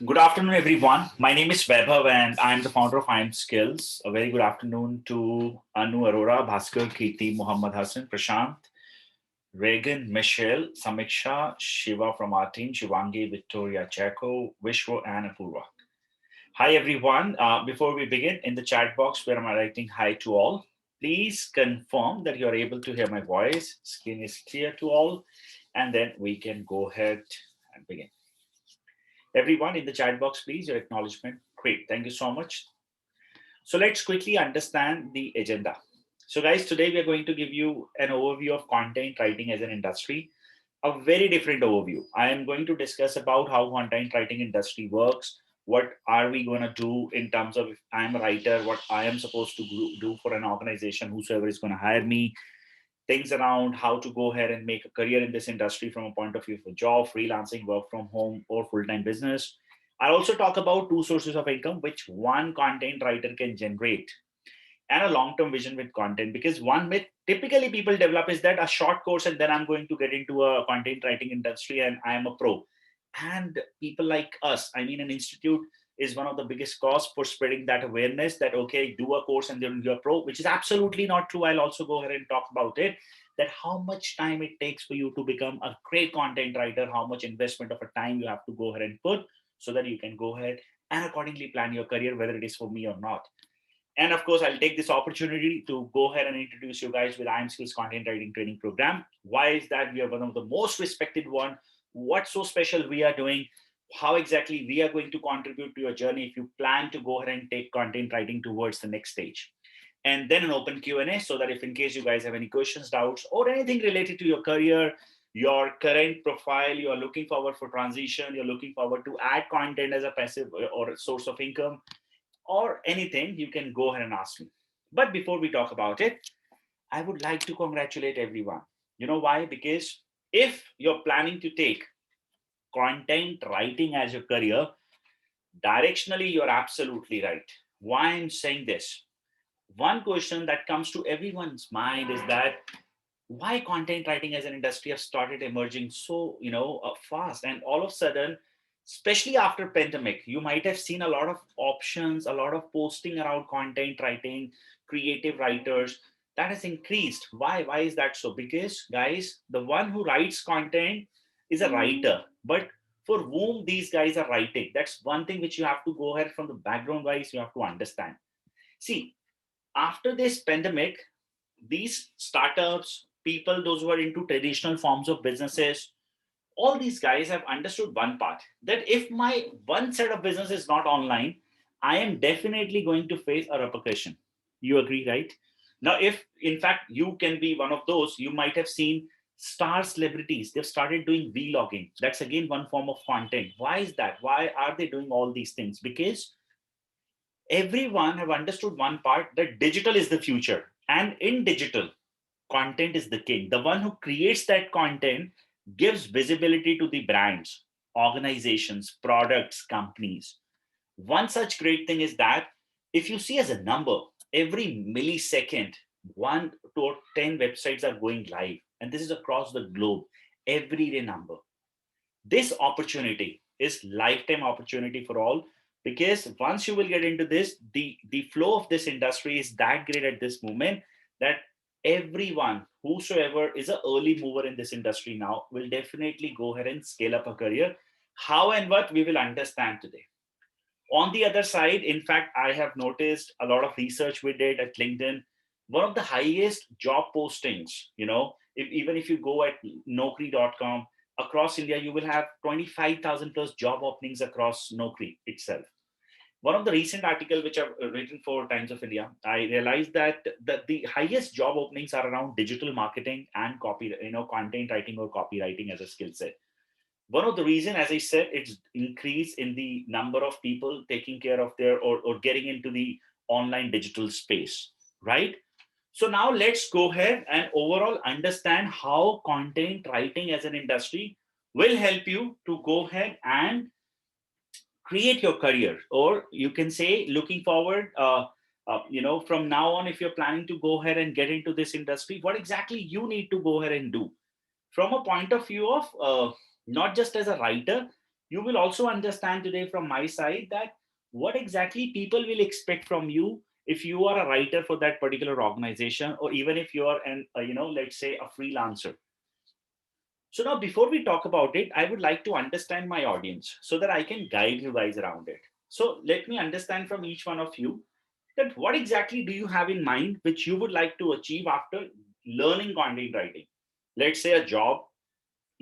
Good afternoon, everyone. My name is Vaibhav, and I'm the founder of I'm Skills. A very good afternoon to Anu Arora, Bhaskar, Kirti, Muhammad Hassan, Prashant, Reagan, Michelle, Samiksha, Shiva from our team, Shivangi, Victoria, Chako, Vishwa, and Apurva. Hi, everyone. Before we begin, in the chat box where I'm writing hi to all, please confirm that you're able to hear my voice. Screen is clear to all, and then we can go ahead and begin. Everyone in the chat box, please, your acknowledgement. Great. Thank you so much. So let's quickly understand the agenda. So, guys, today we are going to give you an overview of content writing as an industry, a very different overview. I am going to discuss about how content writing industry works. What are we going to do in terms of if I'm a writer, what I am supposed to do for an organization, whosoever is going to hire me, things around how to go ahead and make a career in this industry from a point of view of a job, freelancing, work from home, or full time business. I also talk about two sources of income which one content writer can generate and a long term vision with content. Because one myth typically people develop is that a short course and then I'm going to get into a content writing industry and I am a pro. And people like us, I mean, an institute is one of the biggest cause for spreading that awareness that okay, do a course and then you're a pro, which is absolutely not true. I'll also go ahead and talk about it, that how much time it takes for you to become a great content writer, how much investment of a time you have to go ahead and put so that you can go ahead and accordingly plan your career, whether it is for me or not. And of course, I'll take this opportunity to go ahead and introduce you guys with IM Skills Content Writing Training Program. Why is that? We are one of the most respected one. What's so special we are doing? How exactly we are going to contribute to your journey if you plan to go ahead and take content writing towards the next stage. And then an open Q&A so that if in case you guys have any questions, doubts, or anything related to your career, your current profile, you're looking forward for transition, you're looking forward to add content as a passive or a source of income, or anything, you can go ahead and ask me. But before we talk about it, I would like to congratulate everyone. You know why? Because if you're planning to take content writing as your career, directionally, you're absolutely right. Why I'm saying this? One question that comes to everyone's mind is that why content writing as an industry has started emerging so fast, and all of a sudden, especially after pandemic, you might have seen a lot of options, a lot of posting around content writing, creative writers, that has increased. Why is that so? Because guys, the one who writes content is a writer, but for whom these guys are writing, that's one thing which you have to go ahead from the background wise, you have to understand. See, after this pandemic, these startups, people, those who are into traditional forms of businesses, all these guys have understood one part, that if my one set of business is not online, I am definitely going to face a repercussion. You agree, right? Now, if in fact you can be one of those, you might have seen star celebrities, they've started doing vlogging. That's again one form of content. Why is that? Why are they doing all these things? Because everyone have understood one part, that digital is the future, and in digital, content is the king. The one who creates that content gives visibility to the brands, organizations, products, companies. One such great thing is that if you see as a number, every millisecond, 1 to 10 websites are going live, and this is across the globe, every day number. This opportunity is lifetime opportunity for all, because once you will get into this, the flow of this industry is that great at this moment, that everyone whosoever is an early mover in this industry now will definitely go ahead and scale up a career. How and what, we will understand today. On the other side, in fact, I have noticed a lot of research we did at LinkedIn. One of the highest job postings, even if you go at Naukri.com across India, you will have 25,000 plus job openings across Naukri itself. One of the recent article which I've written for Times of India, I realized that the highest job openings are around digital marketing and content writing or copywriting as a skill set. One of the reason, as I said, it's increase in the number of people taking care of their, or getting into the online digital space, right? So now let's go ahead and overall understand how content writing as an industry will help you to go ahead and create your career, or you can say looking forward, from now on, if you're planning to go ahead and get into this industry, what exactly you need to go ahead and do from a point of view of not just as a writer, You will also understand today from my side that what exactly people will expect from you if you are a writer for that particular organization, or even if you are an let's say a freelancer. So now, before we talk about it, I would like to understand my audience so that I can guide you guys around it. So let me understand from each one of you that what exactly do you have in mind which you would like to achieve after learning content writing. Let's say a job,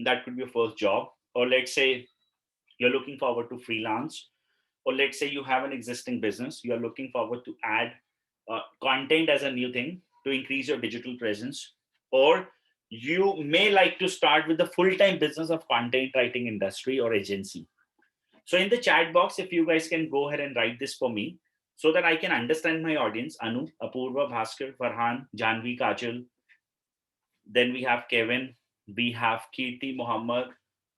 that could be your first job, or let's say you're looking forward to freelance, or let's say you have an existing business, you are looking forward to add content as a new thing to increase your digital presence, or you may like to start with the full-time business of content writing industry or agency. So in the chat box, if you guys can go ahead and write this for me so that I can understand my audience. Anu, Apurva, Bhaskar, Farhan, Janvi, Kajal, then we have Kevin, we have Kirti, Muhammad,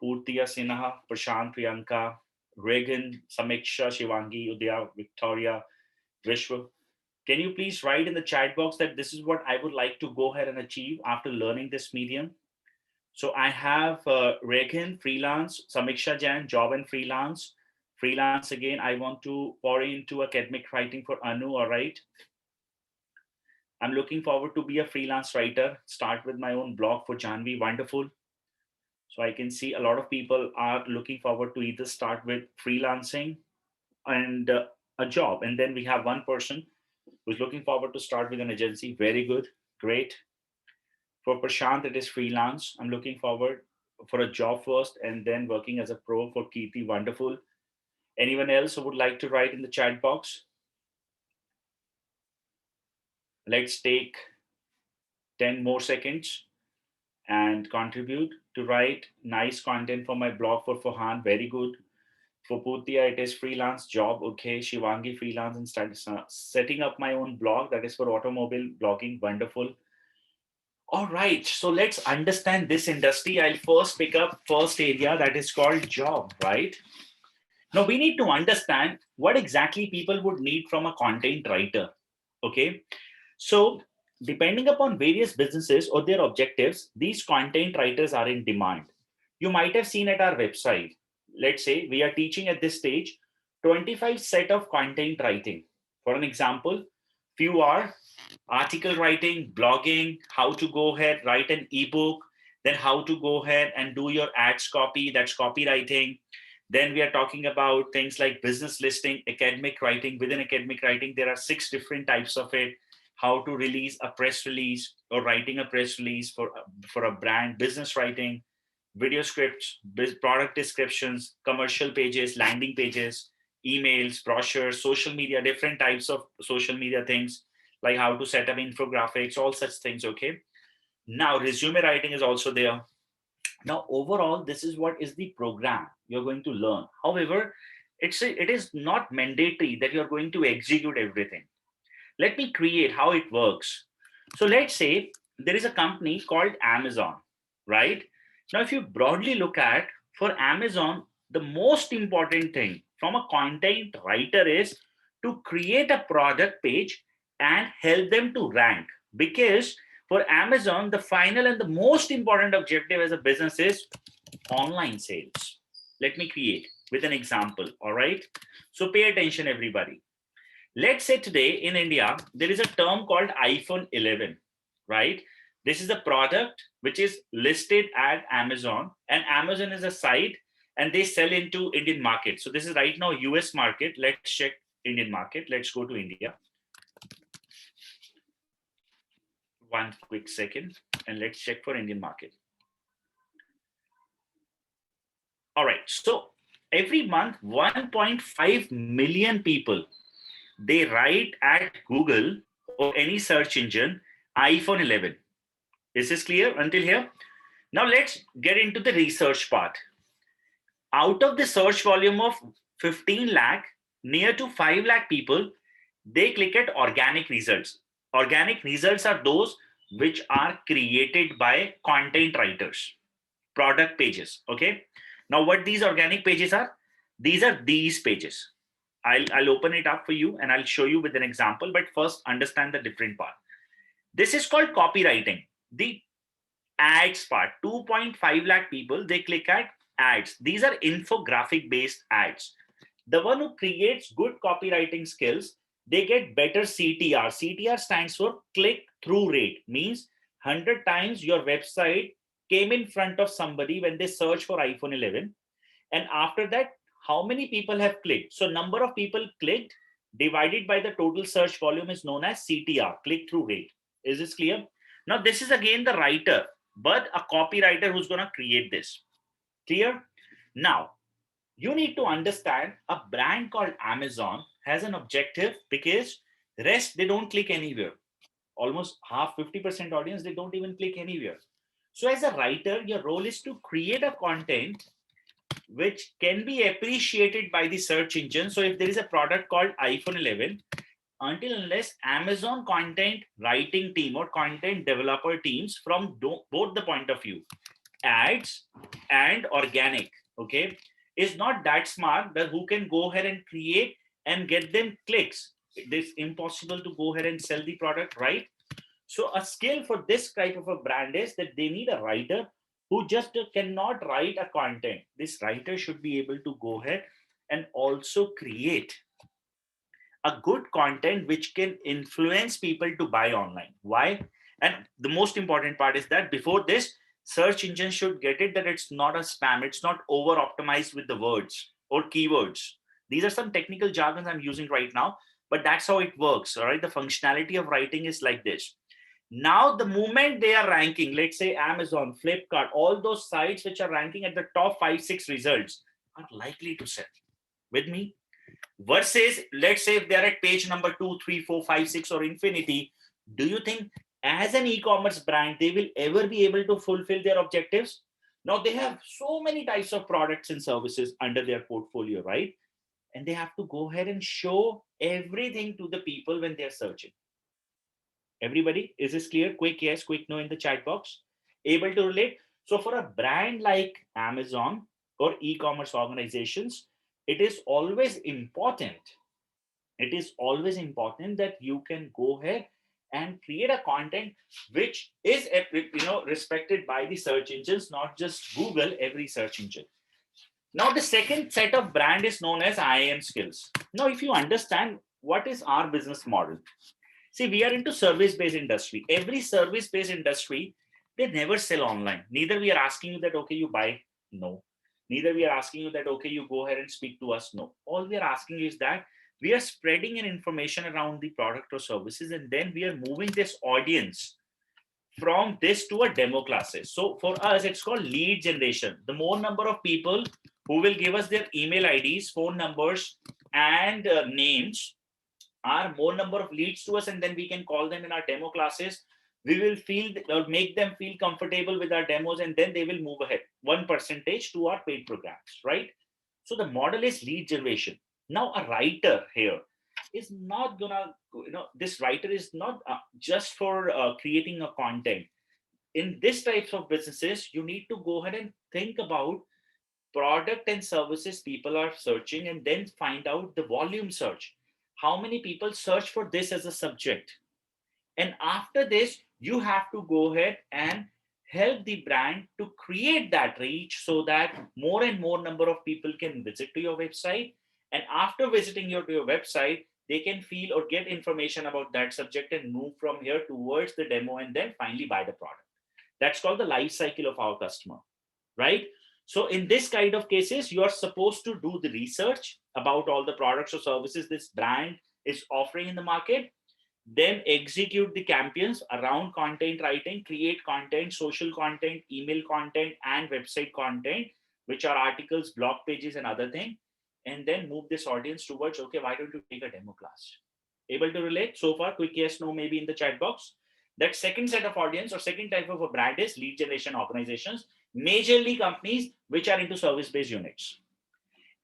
Purtiya Sinha, Prashant, Priyanka, Regan, Samiksha, Shivangi, Udaya, Victoria, Vishwa. Can you please write in the chat box that this is what I would like to go ahead and achieve after learning this medium? So I have Regan, freelance, Samiksha Jain, job and freelance. Freelance again, I want to pour into academic writing for Anu, all right. I'm looking forward to be a freelance writer, start with my own blog for Janvi, wonderful. So I can see a lot of people are looking forward to either start with freelancing and a job. And then we have one person who's looking forward to start with an agency. Very good, great. For Prashant, it is freelance. I'm looking forward for a job first and then working as a pro. For Kirti, wonderful. Anyone else who would like to write in the chat box? Let's take 10 more seconds and contribute to write nice content for my blog. For Farhan, very good. For Putia, it is freelance job. Okay. Shivangi, freelance and setting up my own blog. That is for automobile blogging. Wonderful. All right. So let's understand this industry. I'll first pick up first area that is called job, right? Now we need to understand what exactly people would need from a content writer. Okay. So depending upon various businesses or their objectives, these content writers are in demand. You might have seen at our website, let's say we are teaching at this stage 25 set of content writing. For an example, few are article writing, blogging, how to go ahead, write an ebook, then how to go ahead and do your ads copy, that's copywriting. Then we are talking about things like business listing, academic writing. Within academic writing, there are 6 different types of it. How to release a press release or writing a press release for a brand, business writing, video scripts, product descriptions, commercial pages, landing pages, emails, brochures, social media, different types of social media things, like how to set up infographics, all such things. Okay. Now, resume writing is also there. Now, overall, this is what is the program you're going to learn. However, it is not mandatory that you're going to execute everything. Let me create how it works. So let's say there is a company called Amazon, right? Now, if you broadly look at, for Amazon, the most important thing from a content writer is to create a product page and help them to rank. Because for Amazon, the final and the most important objective as a business is online sales. Let me create with an example. All right. So pay attention, everybody. Let's say today in India, there is a term called iPhone 11, right? This is a product which is listed at Amazon, and Amazon is a site and they sell into Indian market. So this is right now US market. Let's check Indian market. Let's go to India. One quick second, and let's check for Indian market. All right. So every month, 1.5 million people, they write at Google or any search engine iPhone 11. Is this clear until here? Now let's get into the research part. Out of the search volume of 15 lakh, near to 5 lakh people, they click at organic results. Organic results are those which are created by content writers, product pages. Okay. Now, what these organic pages are? These are these pages. I'll open it up for you and I'll show you with an example. But first, understand the different part. This is called copywriting. The ads part, 2.5 lakh people, they click at ads. These are infographic based ads. The one who creates good copywriting skills, they get better CTR. CTR stands for click through rate, means 100 times your website came in front of somebody when they search for iPhone 11, and after that, how many people have clicked? So number of people clicked divided by the total search volume is known as CTR, click through rate. Is this clear? Now this is again the writer, but a copywriter who's going to create this. Clear? Now you need to understand a brand called Amazon has an objective, because rest they don't click anywhere. Almost half, 50% audience, they don't even click anywhere. So as a writer, your role is to create a content which can be appreciated by the search engine. So if there is a product called iPhone 11, until unless Amazon content writing team or content developer teams from both the point of view, ads and organic, okay, is not that smart, that who can go ahead and create and get them clicks. It is impossible to go ahead and sell the product, right? So a skill for this type of a brand is that they need a writer who just cannot write a content. This writer should be able to go ahead and also create a good content which can influence people to buy online. Why? And the most important part is that before this, search engine should get it that it's not a spam, it's not over optimized with the words or keywords. These are some technical jargons I'm using right now, but that's how it works. All right. The functionality of writing is like this. Now, the moment they are ranking, let's say Amazon, Flipkart, all those sites which are ranking at the top 5, 6 results are likely to sell. With me? Versus, let's say if they're at page number 2, 3, 4, 5, 6 or infinity, do you think as an e-commerce brand, they will ever be able to fulfill their objectives? Now, they have so many types of products and services under their portfolio, right? And they have to go ahead and show everything to the people when they're searching. Everybody, is this clear? Quick yes, quick no in the chat box. Able to relate? So for a brand like Amazon or e-commerce organizations, it is always important. It is always important that you can go ahead and create a content which is respected by the search engines, not just Google, every search engine. Now the second set of brand is known as IAM skills. Now if you understand what is our business model, see, we are into service-based industry. Every service-based industry, they never sell online. Neither we are asking you that, okay, you buy. No. Neither we are asking you that, okay, you go ahead and speak to us. No. All we are asking is that we are spreading an information around the product or services, and then we are moving this audience from this to a demo classes. So for us, it's called lead generation. The more number of people who will give us their email IDs, phone numbers, and names, are more number of leads to us, and then we can call them in our demo classes. We will feel or make them feel comfortable with our demos, and then they will move ahead 1% to our paid programs, right? So the model is lead generation. Now a writer here is not gonna, this writer is not just for creating a content. In this types of businesses, you need to go ahead and think about product and services people are searching, and then find out the volume search. How many people search for this as a subject? And after this, you have to go ahead and help the brand to create that reach so that more and more number of people can visit to your website. And after visiting your website, they can feel or get information about that subject and move from here towards the demo and then finally buy the product. That's called the life cycle of our customer, right? So in this kind of cases, you are supposed to do the research about all the products or services this brand is offering in the market, then execute the campaigns around content writing, create content, social content, email content, and website content, which are articles, blog pages, and other thing, and then move this audience towards, okay, why don't you take a demo class? Able to relate so far? Quick yes, no, maybe in the chat box. That second set of audience or second type of a brand is lead generation organizations, majorly companies which are into service-based units.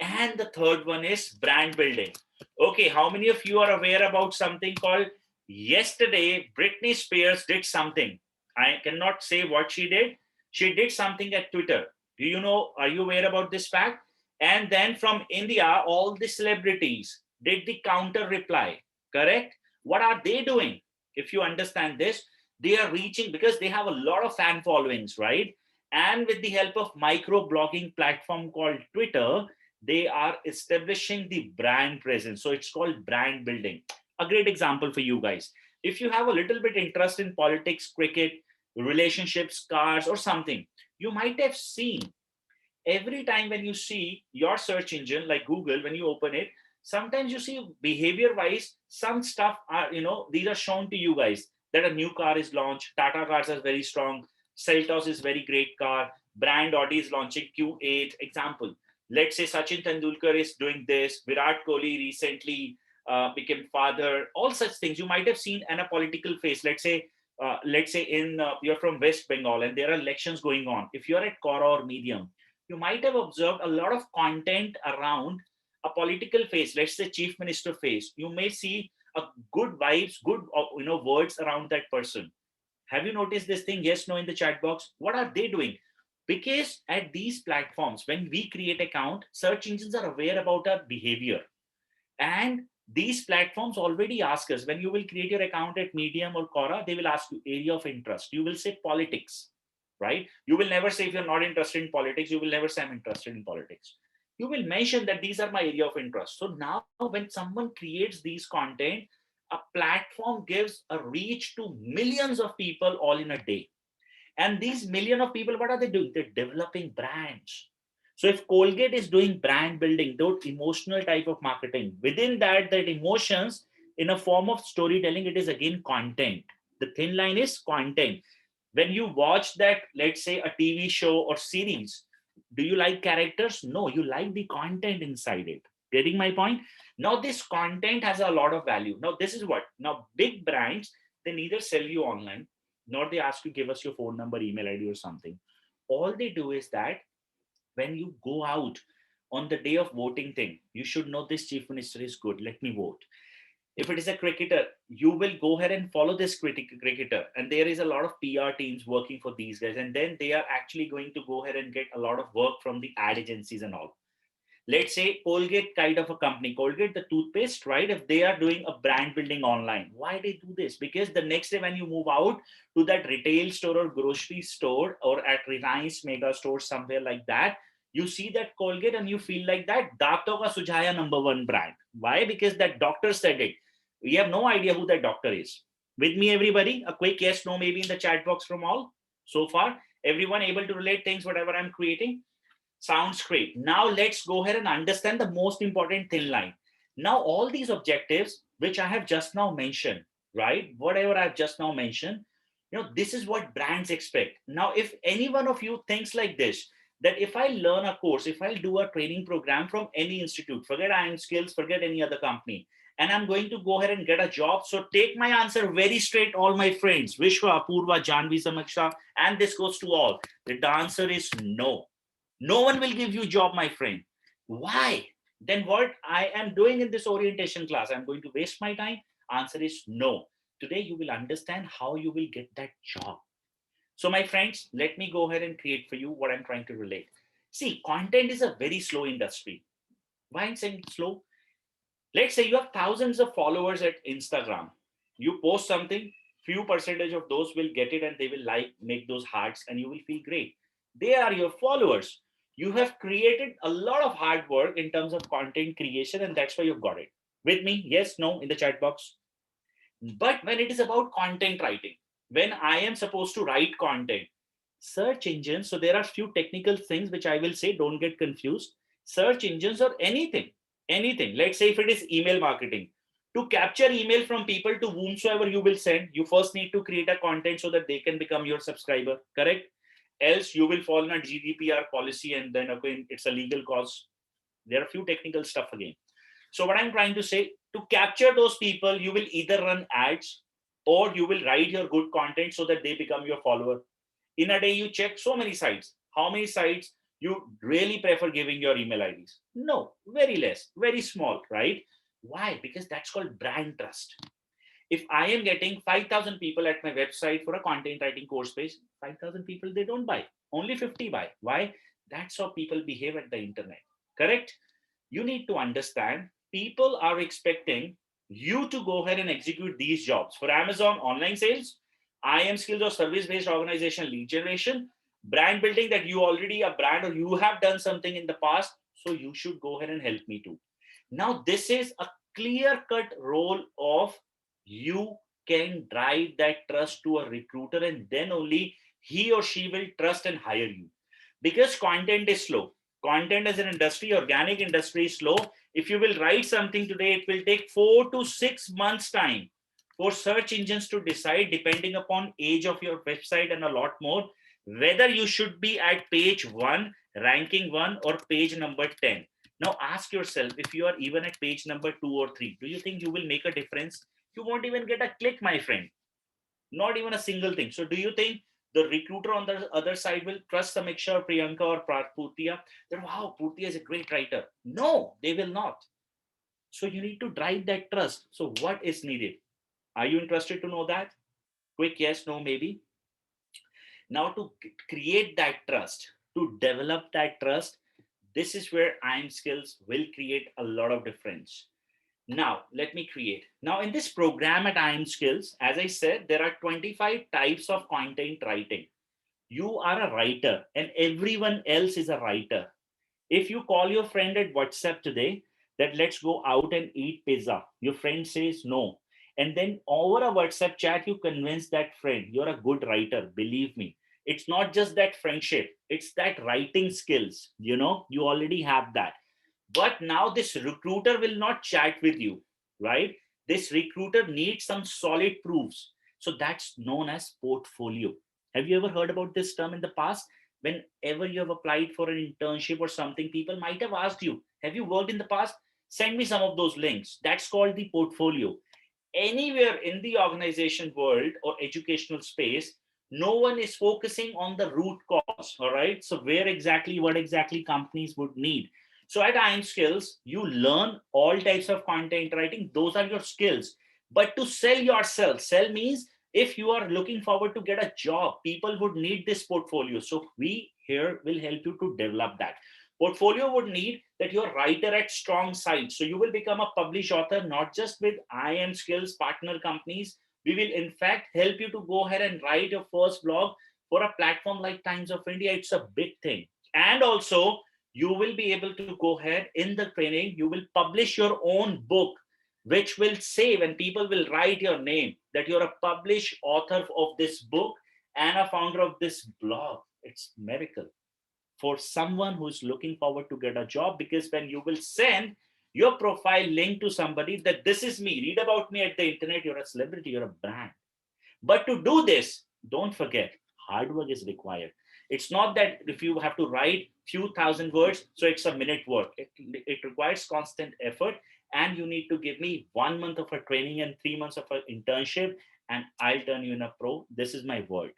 And the third one is brand building. Okay, how many of you are aware about something called yesterday Britney Spears did something? I cannot say what she did. She did something at Twitter. Do you know, are you aware about this fact? And then from India, all the celebrities did the counter reply, correct? What are they doing? If you understand this, they are reaching because they have a lot of fan followings, right? And with the help of micro blogging platform called Twitter, they are establishing the brand presence. So it's called brand building. A great example for you guys. If you have a little bit interest in politics, cricket, relationships, cars, or something, you might have seen every time when you see your search engine like Google, when you open it, sometimes you see behavior wise some stuff are, these are shown to you guys, that a new car is launched. Tata cars are very strong. Seltos is very great car. Brand Audi is launching Q8. Example, let's say Sachin Tendulkar is doing this. Virat Kohli recently became father. All such things you might have seen. And a political face, let's say in you're from West Bengal and there are elections going on. If you're at Quora or Medium, you might have observed a lot of content around a political face, let's say chief minister face. You may see a good vibes, good words around that person. Have you noticed this thing? Yes, no, in the chat box. What are they doing? Because at these platforms, when we create account, search engines are aware about our behavior. And these platforms already ask us, when you will create your account at Medium or Quora, they will ask you area of interest. You will say politics, right? You will never say if you're not interested in politics, you will never say I'm interested in politics. You will mention that these are my area of interest. So now when someone creates these content, a platform gives a reach to millions of people all in a day. And these million of people, what are they doing? They're developing brands. So if Colgate is doing brand building, those emotional type of marketing, within that emotions in a form of storytelling, it is again content. The thin line is content. When you watch that, let's say a TV show or series, do you like characters? No, you like the content inside it. Getting my point? Now this content has a lot of value. Now this is what, now big brands, they neither sell you online, nor they ask you give us your phone number, email ID or something. All they do is that when you go out on the day of voting thing, you should know this chief minister is good, let me vote. If it is a cricketer, you will go ahead and follow this cricketer, and there is a lot of PR teams working for these guys, and then they are actually going to go ahead and get a lot of work from the ad agencies and all. Let's say Colgate kind of a company, Colgate the toothpaste, right? If they are doing a brand building online, why they do this? Because the next day when you move out to that retail store or grocery store or at Reliance mega store, somewhere like that, you see that Colgate and you feel like that Dato ka Sujaya number one brand. Why? Because that doctor said it. We have no idea who that doctor is. With me, everybody, a quick yes, no, maybe in the chat box from all. So far, everyone able to relate things, whatever I'm creating? Sounds great. Now let's go ahead and understand the most important thin line. Now, all these objectives, which I have just now mentioned, right? Whatever I've just now mentioned, this is what brands expect. Now, if any one of you thinks like this, that if I learn a course, if I do a training program from any institute, forget Iron Skills, forget any other company, and I'm going to go ahead and get a job. So take my answer very straight, all my friends, Vishwa, Apurva, Janvi, Samiksha, and this goes to all. The answer is no. No one will give you a job, my friend. Why? Then what I am doing in this orientation class, I'm going to waste my time? Answer is no. Today you will understand how you will get that job. So my friends, let me go ahead and create for you what I'm trying to relate. See, content is a very slow industry. Why I'm saying slow? Let's say you have thousands of followers at Instagram. You post something, few percentage of those will get it and they will like, make those hearts, and you will feel great. They are your followers. You have created a lot of hard work in terms of content creation, and that's why you've got it. With me? Yes, no, in the chat box. But when it is about content writing, when I am supposed to write content, search engines, so there are few technical things which I will say, don't get confused. Search engines or anything. Let's say if it is email marketing, to capture email from people to whomsoever you will send, you first need to create a content so that they can become your subscriber, correct? Else you will fall in a GDPR policy and then again it's a legal cause. There are a few technical stuff again. So what I'm trying to say, to capture those people, you will either run ads or you will write your good content so that they become your follower. In a day, you check so many sites. How many sites you really prefer giving your email IDs? No, very less, very small, right? Why? Because that's called brand trust. If I am getting 5,000 people at my website for a content writing course page, 5,000 people, they don't buy. Only 50 buy. Why? That's how people behave at the internet. Correct? You need to understand people are expecting you to go ahead and execute these jobs. For Amazon, online sales, IM skills or service-based organization, lead generation. brand building, that you already a brand or you have done something in the past, so you should go ahead and help me too. Now this is a clear cut role of, you can drive that trust to a recruiter, and then only he or she will trust and hire you. Because content is slow. Content as an industry, organic industry, is slow. If you will write something today, it will take 4 to 6 months time for search engines to decide, depending upon age of your website and a lot more, whether you should be at page 1, ranking 1, or page number 10. Now ask yourself, if you are even at page number 2 or 3, do you think you will make a difference? You won't even get a click, my friend. Not even a single thing. So do you think the recruiter on the other side will trust Samiksha or Priyanka or Purtia that, wow, Purtia is a great writer? No, they will not. So you need to drive that trust. So what is needed? Are you interested to know that? Quick yes, no, maybe. Now to create that trust, to develop that trust, this is where IM skills will create a lot of difference. Now, let me create. Now, in this program at IM Skills, as I said, there are 25 types of content writing. You are a writer, and everyone else is a writer. If you call your friend at WhatsApp today that let's go out and eat pizza, your friend says no. And then over a WhatsApp chat, you convince that friend you're a good writer. Believe me, it's not just that friendship, it's that writing skills. You already have that. But now this recruiter will not chat with you, right? This recruiter needs some solid proofs. So that's known as portfolio. Have you ever heard about this term in the past? Whenever you have applied for an internship or something, people might have asked you, have you worked in the past? Send me some of those links. That's called the portfolio. Anywhere in the organization world or educational space, no one is focusing on the root cause. All right. So what exactly companies would need. So at IM Skills, you learn all types of content writing. Those are your skills. But to sell yourself, sell means if you are looking forward to get a job, people would need this portfolio. So we here will help you to develop that. Portfolio would need that you're writer at strong sites. So you will become a published author, not just with IM Skills partner companies. We will in fact help you to go ahead and write your first blog for a platform like Times of India. It's a big thing. And also, you will be able to go ahead in the training, you will publish your own book, which will say, when people will write your name, that you're a published author of this book and a founder of this blog. It's miracle for someone who's looking forward to get a job, because when you will send your profile link to somebody that this is me, read about me at the internet, you're a celebrity, you're a brand. But to do this, don't forget, hard work is required. It's not that if you have to write few thousand words, so it's a minute work. It requires constant effort, and you need to give me 1 month of a training and 3 months of an internship, and I'll turn you in a pro. This is my word.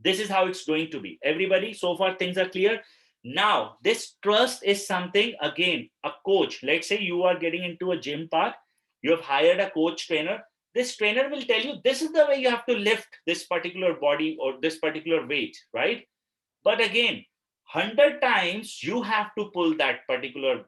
This is how it's going to be. Everybody, so far things are clear. Now, this trust is something, again, a coach. Let's say you are getting into a gym part, you have hired a coach trainer. This trainer will tell you this is the way you have to lift this particular body or this particular weight, right? But again, 100 times you have to pull that particular,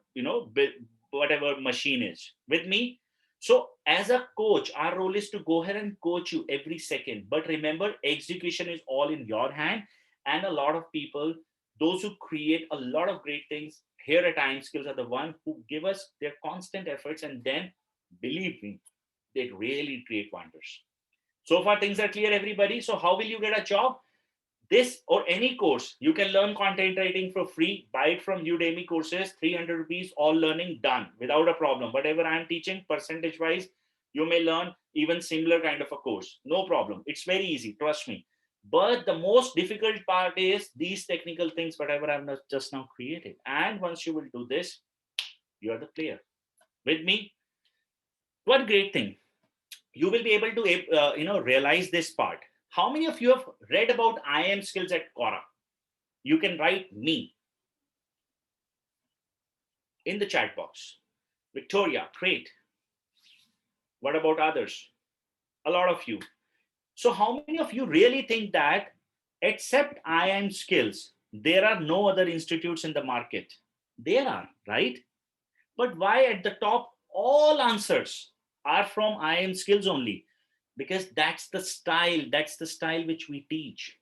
whatever machine is with me. So as a coach, our role is to go ahead and coach you every second. But remember, execution is all in your hand. And a lot of people, those who create a lot of great things here at IM Skills, are the one who give us their constant efforts. And then, believe me, they really create wonders. So far, things are clear, everybody. So how will you get a job? This or any course, you can learn content writing for free. Buy it from Udemy courses, 300 rupees, all learning done without a problem. Whatever I am teaching, percentage wise, you may learn even similar kind of a course. No problem. It's very easy, trust me. But the most difficult part is these technical things, whatever I've just now created. And once you will do this, you're the player. With me, what great thing. You will be able to realize this part. How many of you have read about IM Skills at Quora? You can write me in the chat box. Victoria, great. What about others? A lot of you. So how many of you really think that except IM Skills, there are no other institutes in the market? There are, right? But why at the top, all answers are from IM Skills only? Because that's the style which we teach.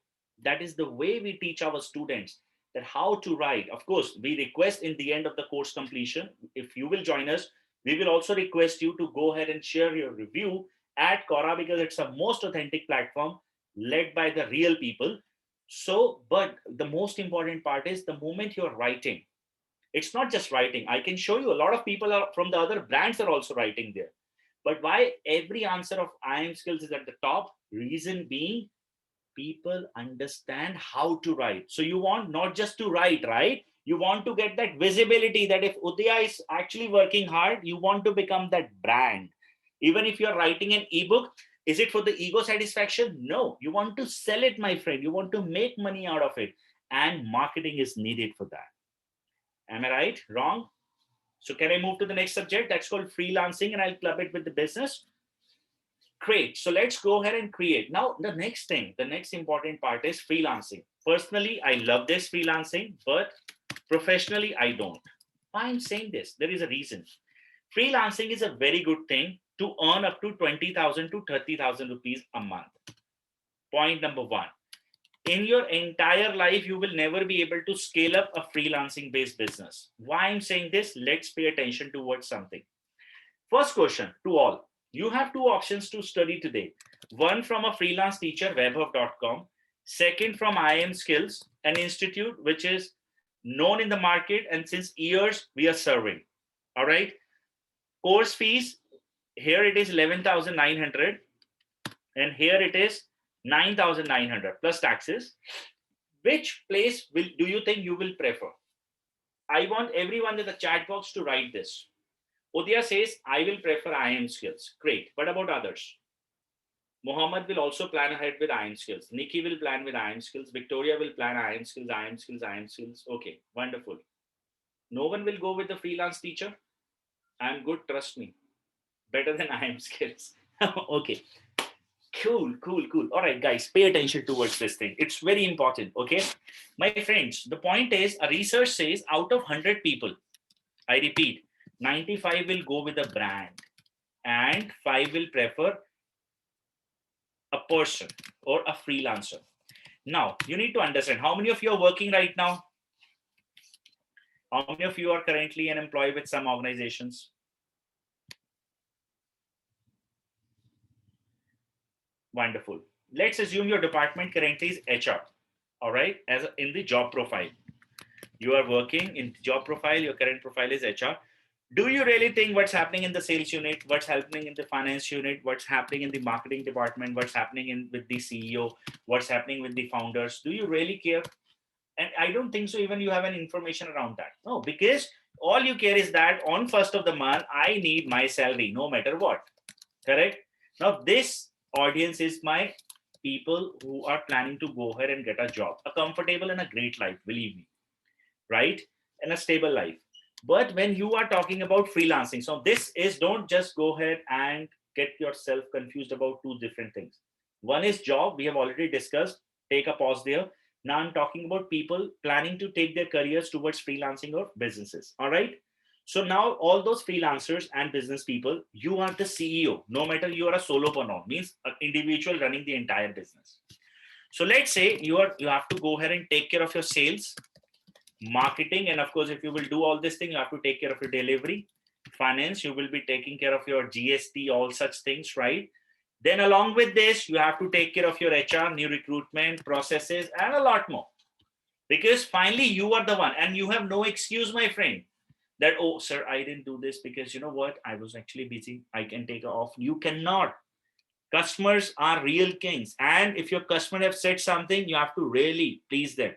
That is the way we teach our students that how to write. Of course, we request in the end of the course completion, if you will join us, we will also request you to go ahead and share your review at Quora, because it's a most authentic platform led by the real people. So, but the most important part is the moment you're writing, it's not just writing. I can show you a lot of people are from the other brands are also writing there. But why every answer of I am skills is at the top? Reason being, people understand how to write. So you want not just to write, right? You want to get that visibility that if Udaya is actually working hard, you want to become that brand. Even if you're writing an ebook, is it for the ego satisfaction? No, you want to sell it, my friend. You want to make money out of it. And marketing is needed for that. Am I right? Wrong? So can I move to the next subject? That's called freelancing, and I'll club it with the business. Great. So let's go ahead and create. Now, the next thing, the next important part is freelancing. Personally, I love this freelancing, but professionally, I don't. Why I'm saying this? There is a reason. Freelancing is a very good thing to earn up to 20,000 to 30,000 rupees a month. Point number one. In your entire life, you will never be able to scale up a freelancing based business. Why I'm saying this? Let's pay attention towards something. First question to all. You have two options to study today. One from a freelance teacher, webhub.com. Second from IM Skills, an institute which is known in the market and since years we are serving. All right. Course fees, here it is 11,900 and here it is 9,900 plus taxes. Which place do you think you will prefer? I want everyone in the chat box to write this. Udaya says, I will prefer IM skills. Great. What about others? Mohammed will also plan ahead with IM skills. Nikki will plan with IM skills. Victoria will plan IM skills, IM skills, IM skills. Okay, wonderful. No one will go with the freelance teacher. I'm good, trust me. Better than IM skills. Okay. Cool. All right, guys, pay attention towards this thing. It's very important. Okay. My friends, the point is, a research says out of 100 people, I repeat, 95 will go with a brand and 5 will prefer a person or a freelancer. Now, you need to understand how many of you are working right now? How many of you are currently an employee with some organizations? Wonderful. Let's assume your department currently is HR. All right, as in the job profile. You are working in job profile, your current profile is HR. Do you really think what's happening in the sales unit, what's happening in the finance unit, what's happening in the marketing department, what's happening with the CEO, what's happening with the founders? Do you really care? And I don't think so even you have an information around that. No, because all you care is that on 1st of the month, I need my salary no matter what. Correct? Now, this audience is my people who are planning to go ahead and get a job, a comfortable and a great life, believe me, right? And a stable life. But when you are talking about freelancing, so this is, don't just go ahead and get yourself confused about two different things. One is job, we have already discussed, take a pause there. Now I'm talking about people planning to take their careers towards freelancing or businesses. All right. So now all those freelancers and business people, you are the CEO, no matter you are a solopreneur, means an individual running the entire business. So let's say you have to go ahead and take care of your sales, marketing, and of course, if you will do all this thing, you have to take care of your delivery, finance, you will be taking care of your GST, all such things, right? Then along with this, you have to take care of your HR, new recruitment processes, and a lot more. Because finally, you are the one, and you have no excuse, my friend, that, oh, sir, I didn't do this because you know what? I was actually busy. I can take off. You cannot. Customers are real kings. And if your customer have said something, you have to really please them.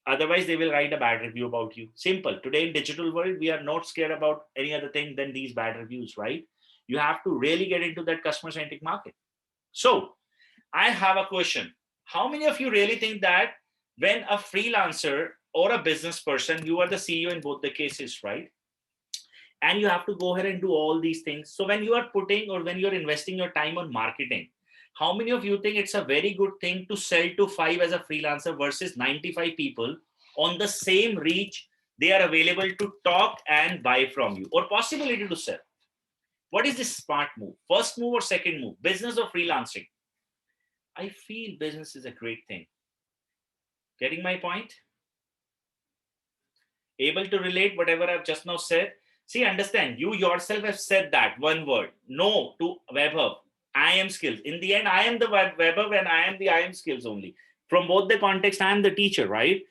Otherwise, they will write a bad review about you. Simple. Today in digital world, we are not scared about any other thing than these bad reviews, right? You have to really get into that customer-centric market. So I have a question. How many of you really think that when a freelancer or a business person, you are the CEO in both the cases, right? And you have to go ahead and do all these things. So when you are putting or when you're investing your time on marketing, how many of you think it's a very good thing to sell to 5 as a freelancer versus 95 people on the same reach? They are available to talk and buy from you, or possibility to sell. What is this smart move? First move or second move? Business or freelancing? I feel business is a great thing. Getting my point? Able to relate whatever I've just now said? See, understand, you yourself have said that one word, no, to Webhub. I am skills. In the end, I am the Webhub and I am the I am skills only. From both the context, I am the teacher, right?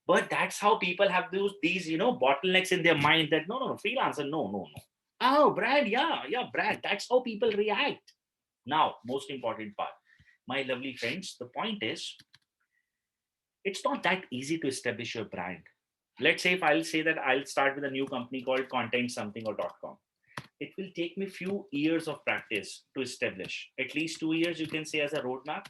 But that's how people have these bottlenecks in their mind that no, freelancer, no. Oh, Brad, yeah, Brad. That's how people react. Now, most important part, my lovely friends, the point is, it's not that easy to establish your brand. Let's say if I'll say that I'll start with a new company called content something or .com. It will take me few years of practice to establish. At least 2 years, you can say, as a roadmap.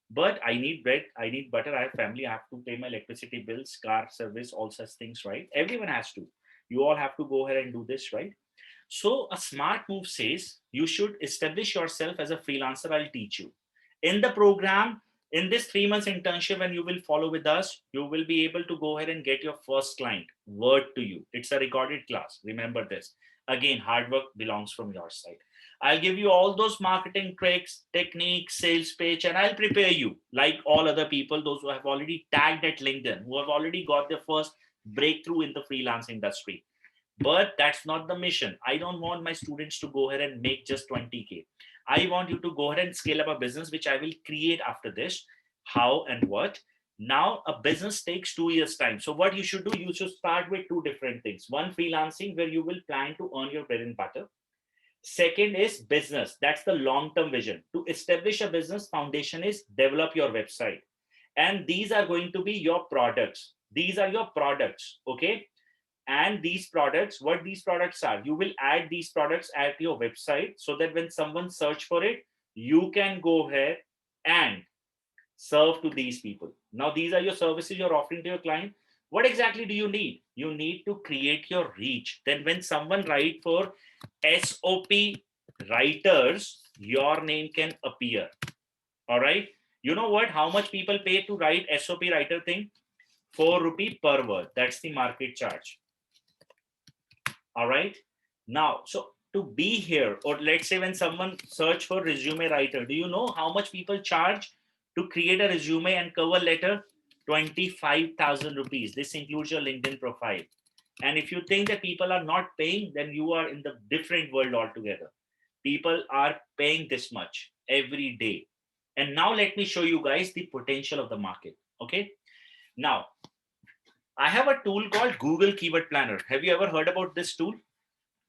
But I need bread, I need butter, I have family, I have to pay my electricity bills, car service, all such things, right? Everyone has to. You all have to go ahead and do this, right? So a smart move says you should establish yourself as a freelancer. I'll teach you. In the program, in this 3 months internship, when you will follow with us, you will be able to go ahead and get your first client. Word to you. It's a recorded class. Remember this. Again, hard work belongs from your side. I'll give you all those marketing tricks, techniques, sales pitch, and I'll prepare you like all other people, those who have already tagged at LinkedIn, who have already got their first breakthrough in the freelance industry. But that's not the mission. I don't want my students to go ahead and make just 20K. I want you to go ahead and scale up a business, which I will create after this. How and what? Now, a business takes 2 years' time. So, what you should do, you should start with two different things. One, freelancing, where you will plan to earn your bread and butter. Second is business. That's the long-term vision. To establish a business, foundation is develop your website. And these are going to be your products. These are your products. Okay. And these products, what these products are, you will add these products at your website so that when someone search for it, you can go ahead and serve to these people. Now, these are your services you're offering to your client. What exactly do you need? You need to create your reach. Then when someone write for SOP writers, your name can appear. All right. You know what? How much people pay to write SOP writer thing? 4 rupee per word. That's the market charge. All right. Now, so to be here, or let's say when someone search for resume writer, do you know how much people charge to create a resume and cover letter? 25,000 rupees. This includes your LinkedIn profile. And if you think that people are not paying, then you are in the different world altogether. People are paying this much every day. And now let me show you guys the potential of the market. Okay. Now, I have a tool called Google Keyword Planner. Have you ever heard about this tool?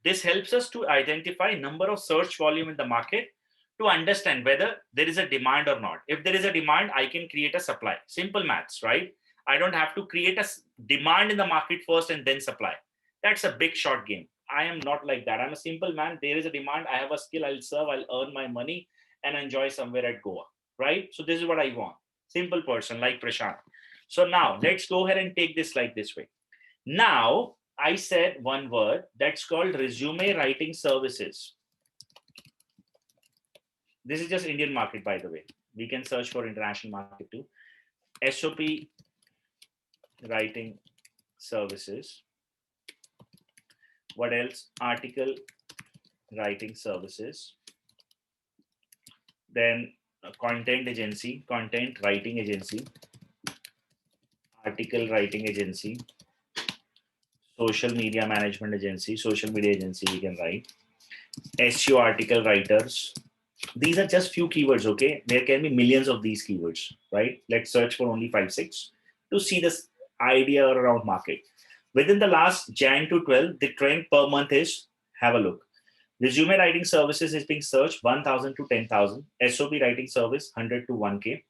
This helps us to identify number of search volume in the market to understand whether there is a demand or not. If there is a demand, I can create a supply. Simple maths, right? I don't have to create a demand in the market first and then supply. That's a big short game. I am not like that. I'm a simple man. There is a demand. I have a skill. I'll serve. I'll earn my money and enjoy somewhere at Goa, right? So this is what I want. Simple person like Prashant. So now let's go ahead and take this like this way. Now, I said one word that's called resume writing services. This is just Indian market, by the way. We can search for international market too. SOP writing services. What else? Article writing services. Then content agency, content writing agency, article writing agency, social media management agency, social media agency we can write, SEO article writers. These are just few keywords, okay? There can be millions of these keywords, right? Let's search for only 5-6 to see this idea around market. Within the last Jan to 12, the trend per month is, have a look. Resume writing services is being searched 1,000 to 10,000. SOP writing service 100 to 1K.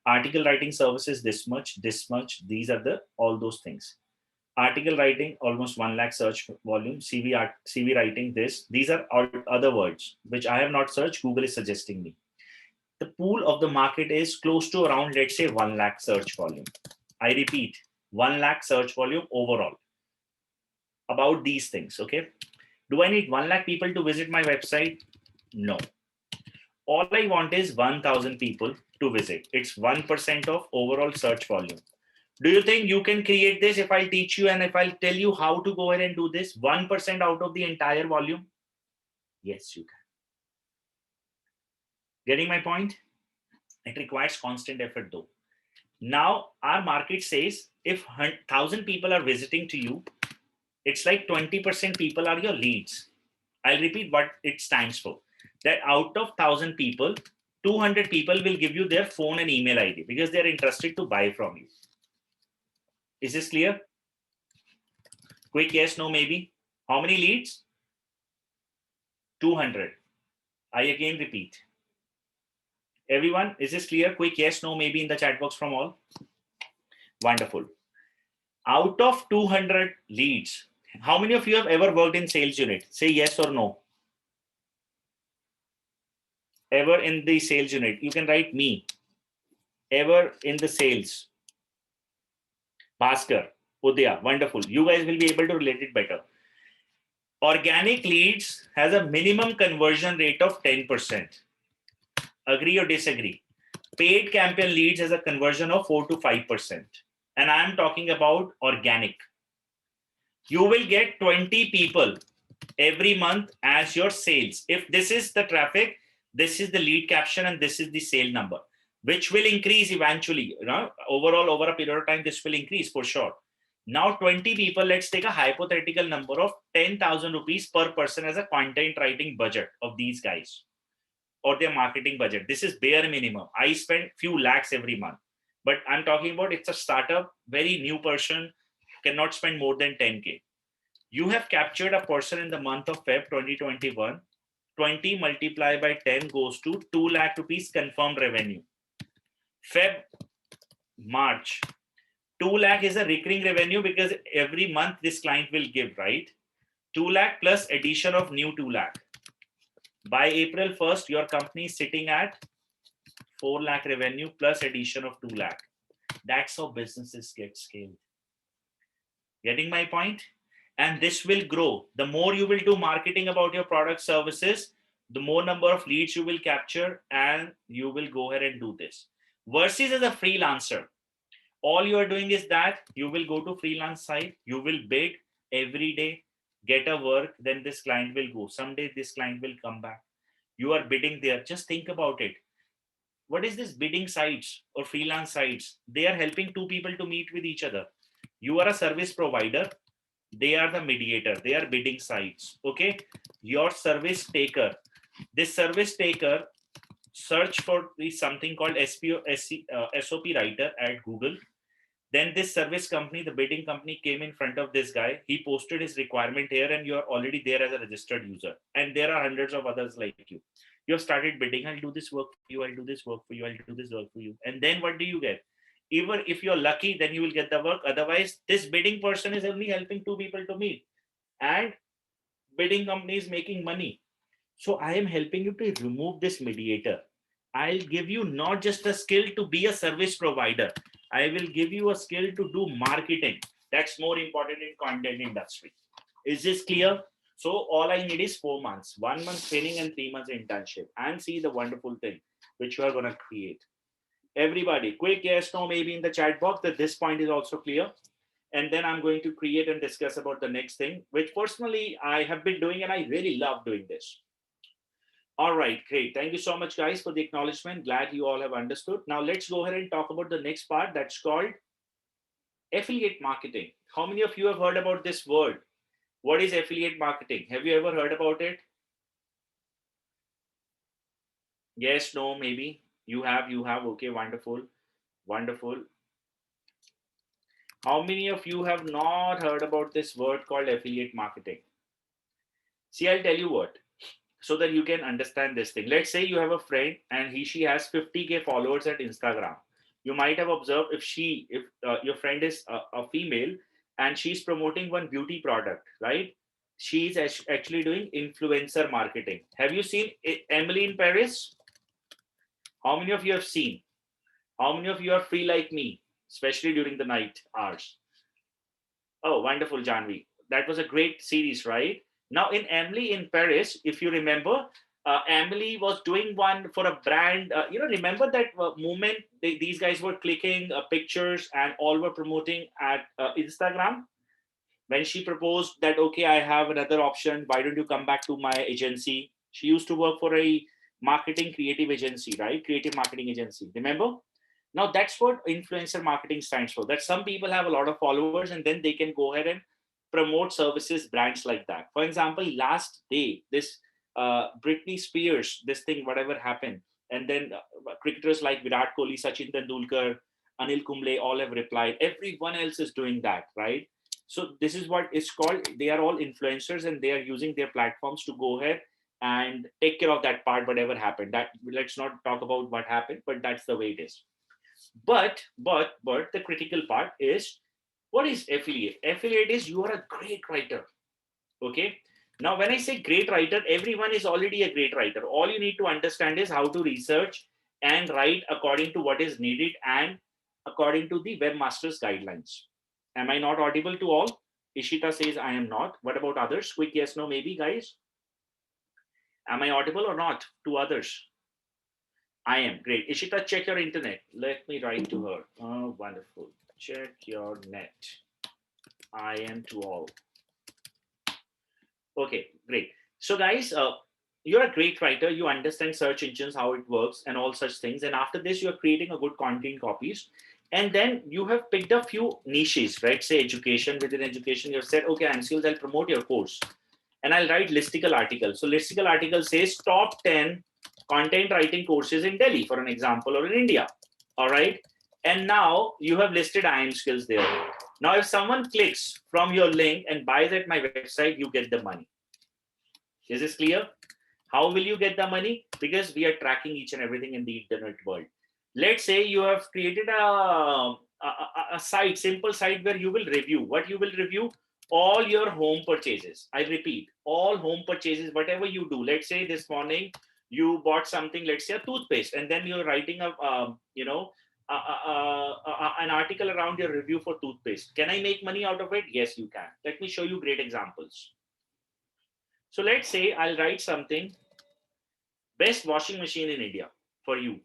Article writing services this much, this much. These are the all those things. Article writing almost 1 lakh search volume. CV writing this. These are all other words which I have not searched. Google is suggesting me. The pool of the market is close to around, let's say, 1 lakh search volume. I repeat, 1 lakh search volume overall about these things. Okay. Do I need 1 lakh people to visit my website? No. All I want is 1,000 people to visit. It's 1% of overall search volume. Do you think you can create this if I teach you and if I'll tell you how to go ahead and do this? 1% out of the entire volume? Yes, you can. Getting my point? It requires constant effort though. Now our market says if 1,000 people are visiting to you, it's like 20% people are your leads. I'll repeat what it stands for. That out of 1,000 people, 200 people will give you their phone and email ID because they're interested to buy from you. Is this clear? Quick yes, no, maybe. How many leads? 200. I again repeat. Everyone, is this clear? Quick yes, no, maybe in the chat box from all. Wonderful. Out of 200 leads, how many of you have ever worked in sales unit? Say yes or no. Ever in the sales unit? You can write me. Ever in the sales? Bhaskar, Udaya, wonderful. You guys will be able to relate it better. Organic leads has a minimum conversion rate of 10%. Agree or disagree? Paid campaign leads has a conversion of 4 to 5%. And I'm talking about organic. You will get 20 people every month as your sales. If this is the traffic, this is the lead caption, and this is the sale number, which will increase eventually. Overall, over a period of time, this will increase for sure. Now, 20 people, let's take a hypothetical number of 10,000 rupees per person as a content writing budget of these guys or their marketing budget. This is bare minimum. I spend few lakhs every month, but I'm talking about it's a startup, very new person, cannot spend more than 10K. You have captured a person in the month of Feb 2021. 20 multiplied by 10 goes to 2 lakh rupees confirmed revenue. Feb, March, 2 lakh is a recurring revenue because every month this client will give, right? 2 lakh plus addition of new 2 lakh. By April 1st, your company is sitting at 4 lakh revenue plus addition of 2 lakh. That's how businesses get scaled. Getting my point? And this will grow. The more you will do marketing about your product services, the more number of leads you will capture, and you will go ahead and do this. Versus as a freelancer, all you are doing is that you will go to freelance site, you will bid every day, get a work, then this client will go. Someday this client will come back. You are bidding there. Just think about it. What is this bidding sites or freelance sites? They are helping two people to meet with each other. You are a service provider. They are the mediator. They are bidding sites. Okay. Your service taker. This service taker search for something called SOP writer at Google. Then this service company, the bidding company, came in front of this guy. He posted his requirement here, and you're already there as a registered user. And there are hundreds of others like you. You have started bidding. I'll do this work for you. I'll do this work for you. I'll do this work for you. And then what do you get? Even if you're lucky, then you will get the work. Otherwise, this bidding person is only helping two people to meet. And bidding company is making money. So I am helping you to remove this mediator. I'll give you not just a skill to be a service provider. I will give you a skill to do marketing. That's more important in content industry. Is this clear? So all I need is 4 months, 1 month training and 3 months internship, and see the wonderful thing which you are going to create. Everybody, quick yes, no, maybe in the chat box that this point is also clear. And then I'm going to create and discuss about the next thing, which personally I have been doing and I really love doing this. All right, great. Thank you so much, guys, for the acknowledgement. Glad you all have understood. Now let's go ahead and talk about the next part that's called affiliate marketing. How many of you have heard about this word? What is affiliate marketing? Have you ever heard about it? Yes, no, maybe. You have. Okay, wonderful. Wonderful. How many of you have not heard about this word called affiliate marketing? See, I'll tell you what, so that you can understand this thing. Let's say you have a friend and she has 50K followers at Instagram. You might have observed if your friend is a female and she's promoting one beauty product, right? She's actually doing influencer marketing. Have you seen Emily in Paris? How many of you have seen? How many of you are free like me, especially during the night hours? Oh, wonderful, Janvi. That was a great series, right? Now, in Emily in Paris, if you remember, Emily was doing one for a brand. Remember that moment? These guys were clicking pictures and all were promoting at Instagram. When she proposed that, okay, I have another option. Why don't you come back to my agency? She used to work for a marketing creative agency, right? Creative marketing agency. Remember? Now that's what influencer marketing stands for. That some people have a lot of followers and then they can go ahead and promote services, brands like that. For example, last day, this Britney Spears, this thing, whatever happened, and then cricketers like Virat Kohli, Sachin Tendulkar, Anil Kumble, all have replied. Everyone else is doing that, right? So this is what it's called. They are all influencers, and they are using their platforms to go ahead and take care of that part, whatever happened. That, let's not talk about what happened, but that's the way it is. But the critical part is, what is affiliate? Affiliate is, you are a great writer. Okay. Now, when I say great writer, everyone is already a great writer. All you need to understand is how to research and write according to what is needed and according to the webmaster's guidelines. Am I not audible to all? Ishita says I am not. What about others? Quick yes, no, maybe, guys. Am I audible or not to others? I am. Great. Ishita, check your internet. Let me write to her. Oh, wonderful. Check your net. I am to all. Okay, great. So guys, you're a great writer. You understand search engines, how it works and all such things. And after this, you're creating a good content copies. And then you have picked a few niches, right? Say education. Within education, you've said, okay, I'm skills, I'll promote your course. And I'll write listicle article. So listicle article says top 10 content writing courses in Delhi, for an example, or in India. All right. And now you have listed IM skills there. Now, if someone clicks from your link and buys at my website, you get the money. Is this clear? How will you get the money? Because we are tracking each and everything in the internet world. Let's say you have created a site, simple site where you will review. What you will review? All your home purchases. I repeat, all home purchases, whatever you do. Let's say this morning you bought something, let's say a toothpaste, and then you're writing an article around your review for toothpaste. Can I make money out of it? Yes, you can. Let me show you great examples. So let's say I'll write something, best washing machine in India for you.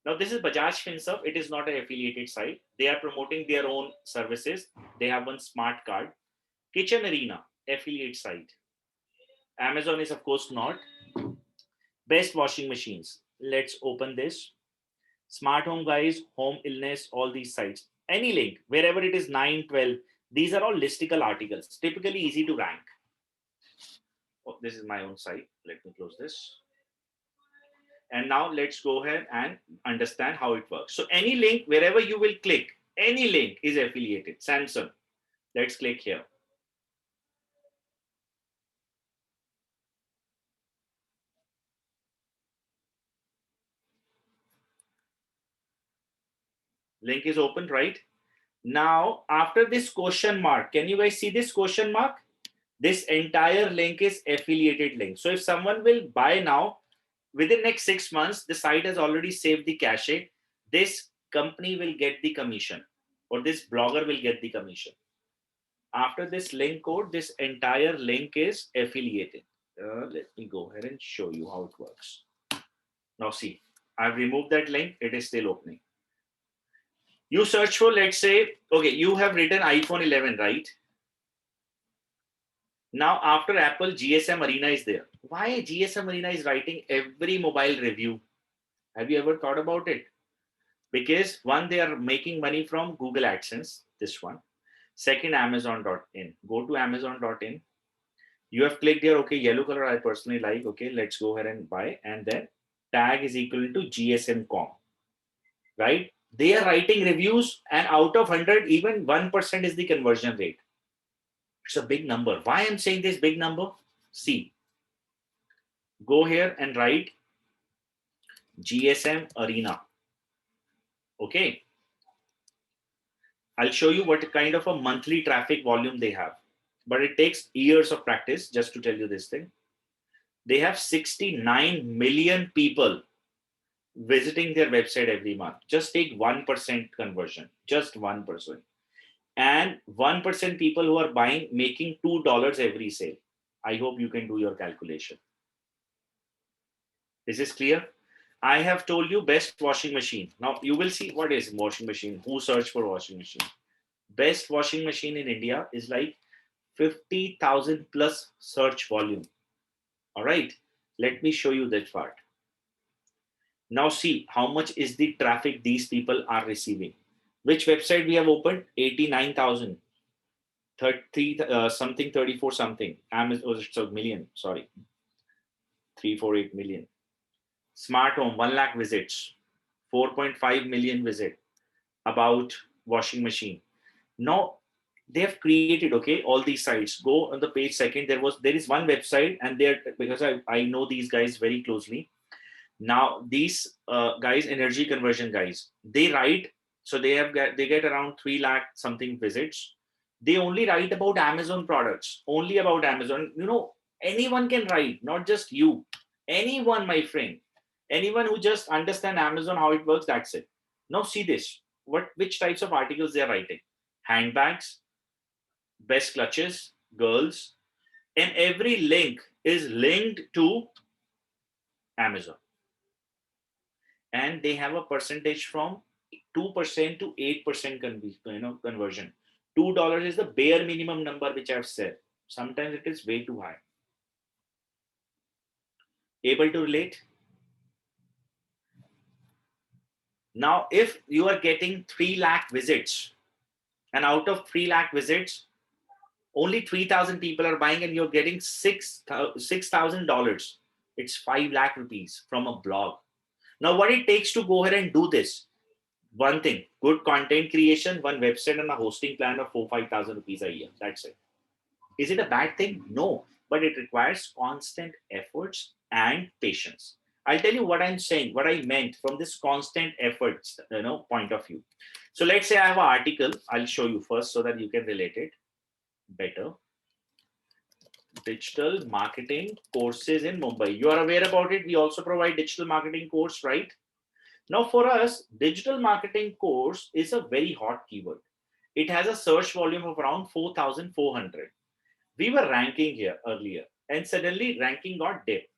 Now this is Bajaj FinServ. It is not an affiliated site. They are promoting their own services. They have one smart card. Kitchen Arena, affiliate site. Amazon is of course not. Best washing machines. Let's open this. Smart home guys, home illness, all these sites. Any link, wherever it is 9, 12, these are all listicle articles, typically easy to rank. Oh, this is my own site. Let me close this. And now let's go ahead and understand how it works. So any link, wherever you will click, any link is affiliated. Samsung. Let's click here. Link is open, right? Now, after this question mark, can you guys see this question mark? This entire link is affiliated link. So if someone will buy now, within next 6 months, the site has already saved the cache. This company will get the commission, or this blogger will get the commission. After this link code, this entire link is affiliated. Let me go ahead and show you how it works. Now see, I've removed that link. It is still opening. You search for, let's say, okay, you have written iPhone 11, right? Now, after Apple, GSM Arena is there. Why GSM Arena is writing every mobile review? Have you ever thought about it? Because one, they are making money from Google AdSense, this one. Second, Amazon.in. Go to Amazon.in. You have clicked here, okay, yellow color I personally like. Okay, let's go ahead and buy. And then tag is equal to GSM.com, right? They are writing reviews, and out of 100, even 1% is the conversion rate. It's a big number. Why I'm saying this big number? See, go here and write GSM Arena. Okay. I'll show you what kind of a monthly traffic volume they have. But it takes years of practice just to tell you this thing. They have 69 million people visiting their website every month. Just take 1% conversion, just 1%. And 1% people who are buying, making $2 every sale. I hope you can do your calculation. Is this clear? I have told you best washing machine. Now you will see what is washing machine. Who search for washing machine? Best washing machine in India is like 50,000 plus search volume. All right. Let me show you that part. Now see how much is the traffic these people are receiving. Which website we have opened? 89,000, 30 something, 34 something. Amazon, oh, it's a million, sorry, 348 million. Smart home, 1 lakh visits, 4.5 million visit about washing machine. Now they have created, okay, all these sites. Go on the page second. There is one website, and there, because I know these guys very closely. Now these guys, energy conversion guys, they write. So they get around 3 lakh something visits. They only write about Amazon products, only about Amazon. Anyone can write, not just you. Anyone, my friend, anyone who just understand Amazon, how it works, that's it. Now see this. Which types of articles they are writing? Handbags, best clutches, girls, and every link is linked to Amazon. And they have a percentage from 2% to 8% conversion. $2 is the bare minimum number which I've said. Sometimes it is way too high. Able to relate? Now, if you are getting 3 lakh visits, and out of 3 lakh visits, only 3,000 people are buying, and you're getting $6,000. It's 5 lakh rupees from a blog. Now, what it takes to go ahead and do this? One thing, good content creation, one website, and a hosting plan of 4,000-5,000 rupees a year. That's it. Is it a bad thing? No, but it requires constant efforts and patience. I'll tell you what I'm saying, what I meant from this constant efforts, point of view. So let's say I have an article. I'll show you first so that you can relate it better. Digital marketing courses in Mumbai. You are aware about it. We also provide digital marketing course, right? Now, for us, digital marketing course is a very hot keyword. It has a search volume of around 4,400. We were ranking here earlier, and suddenly ranking got dipped.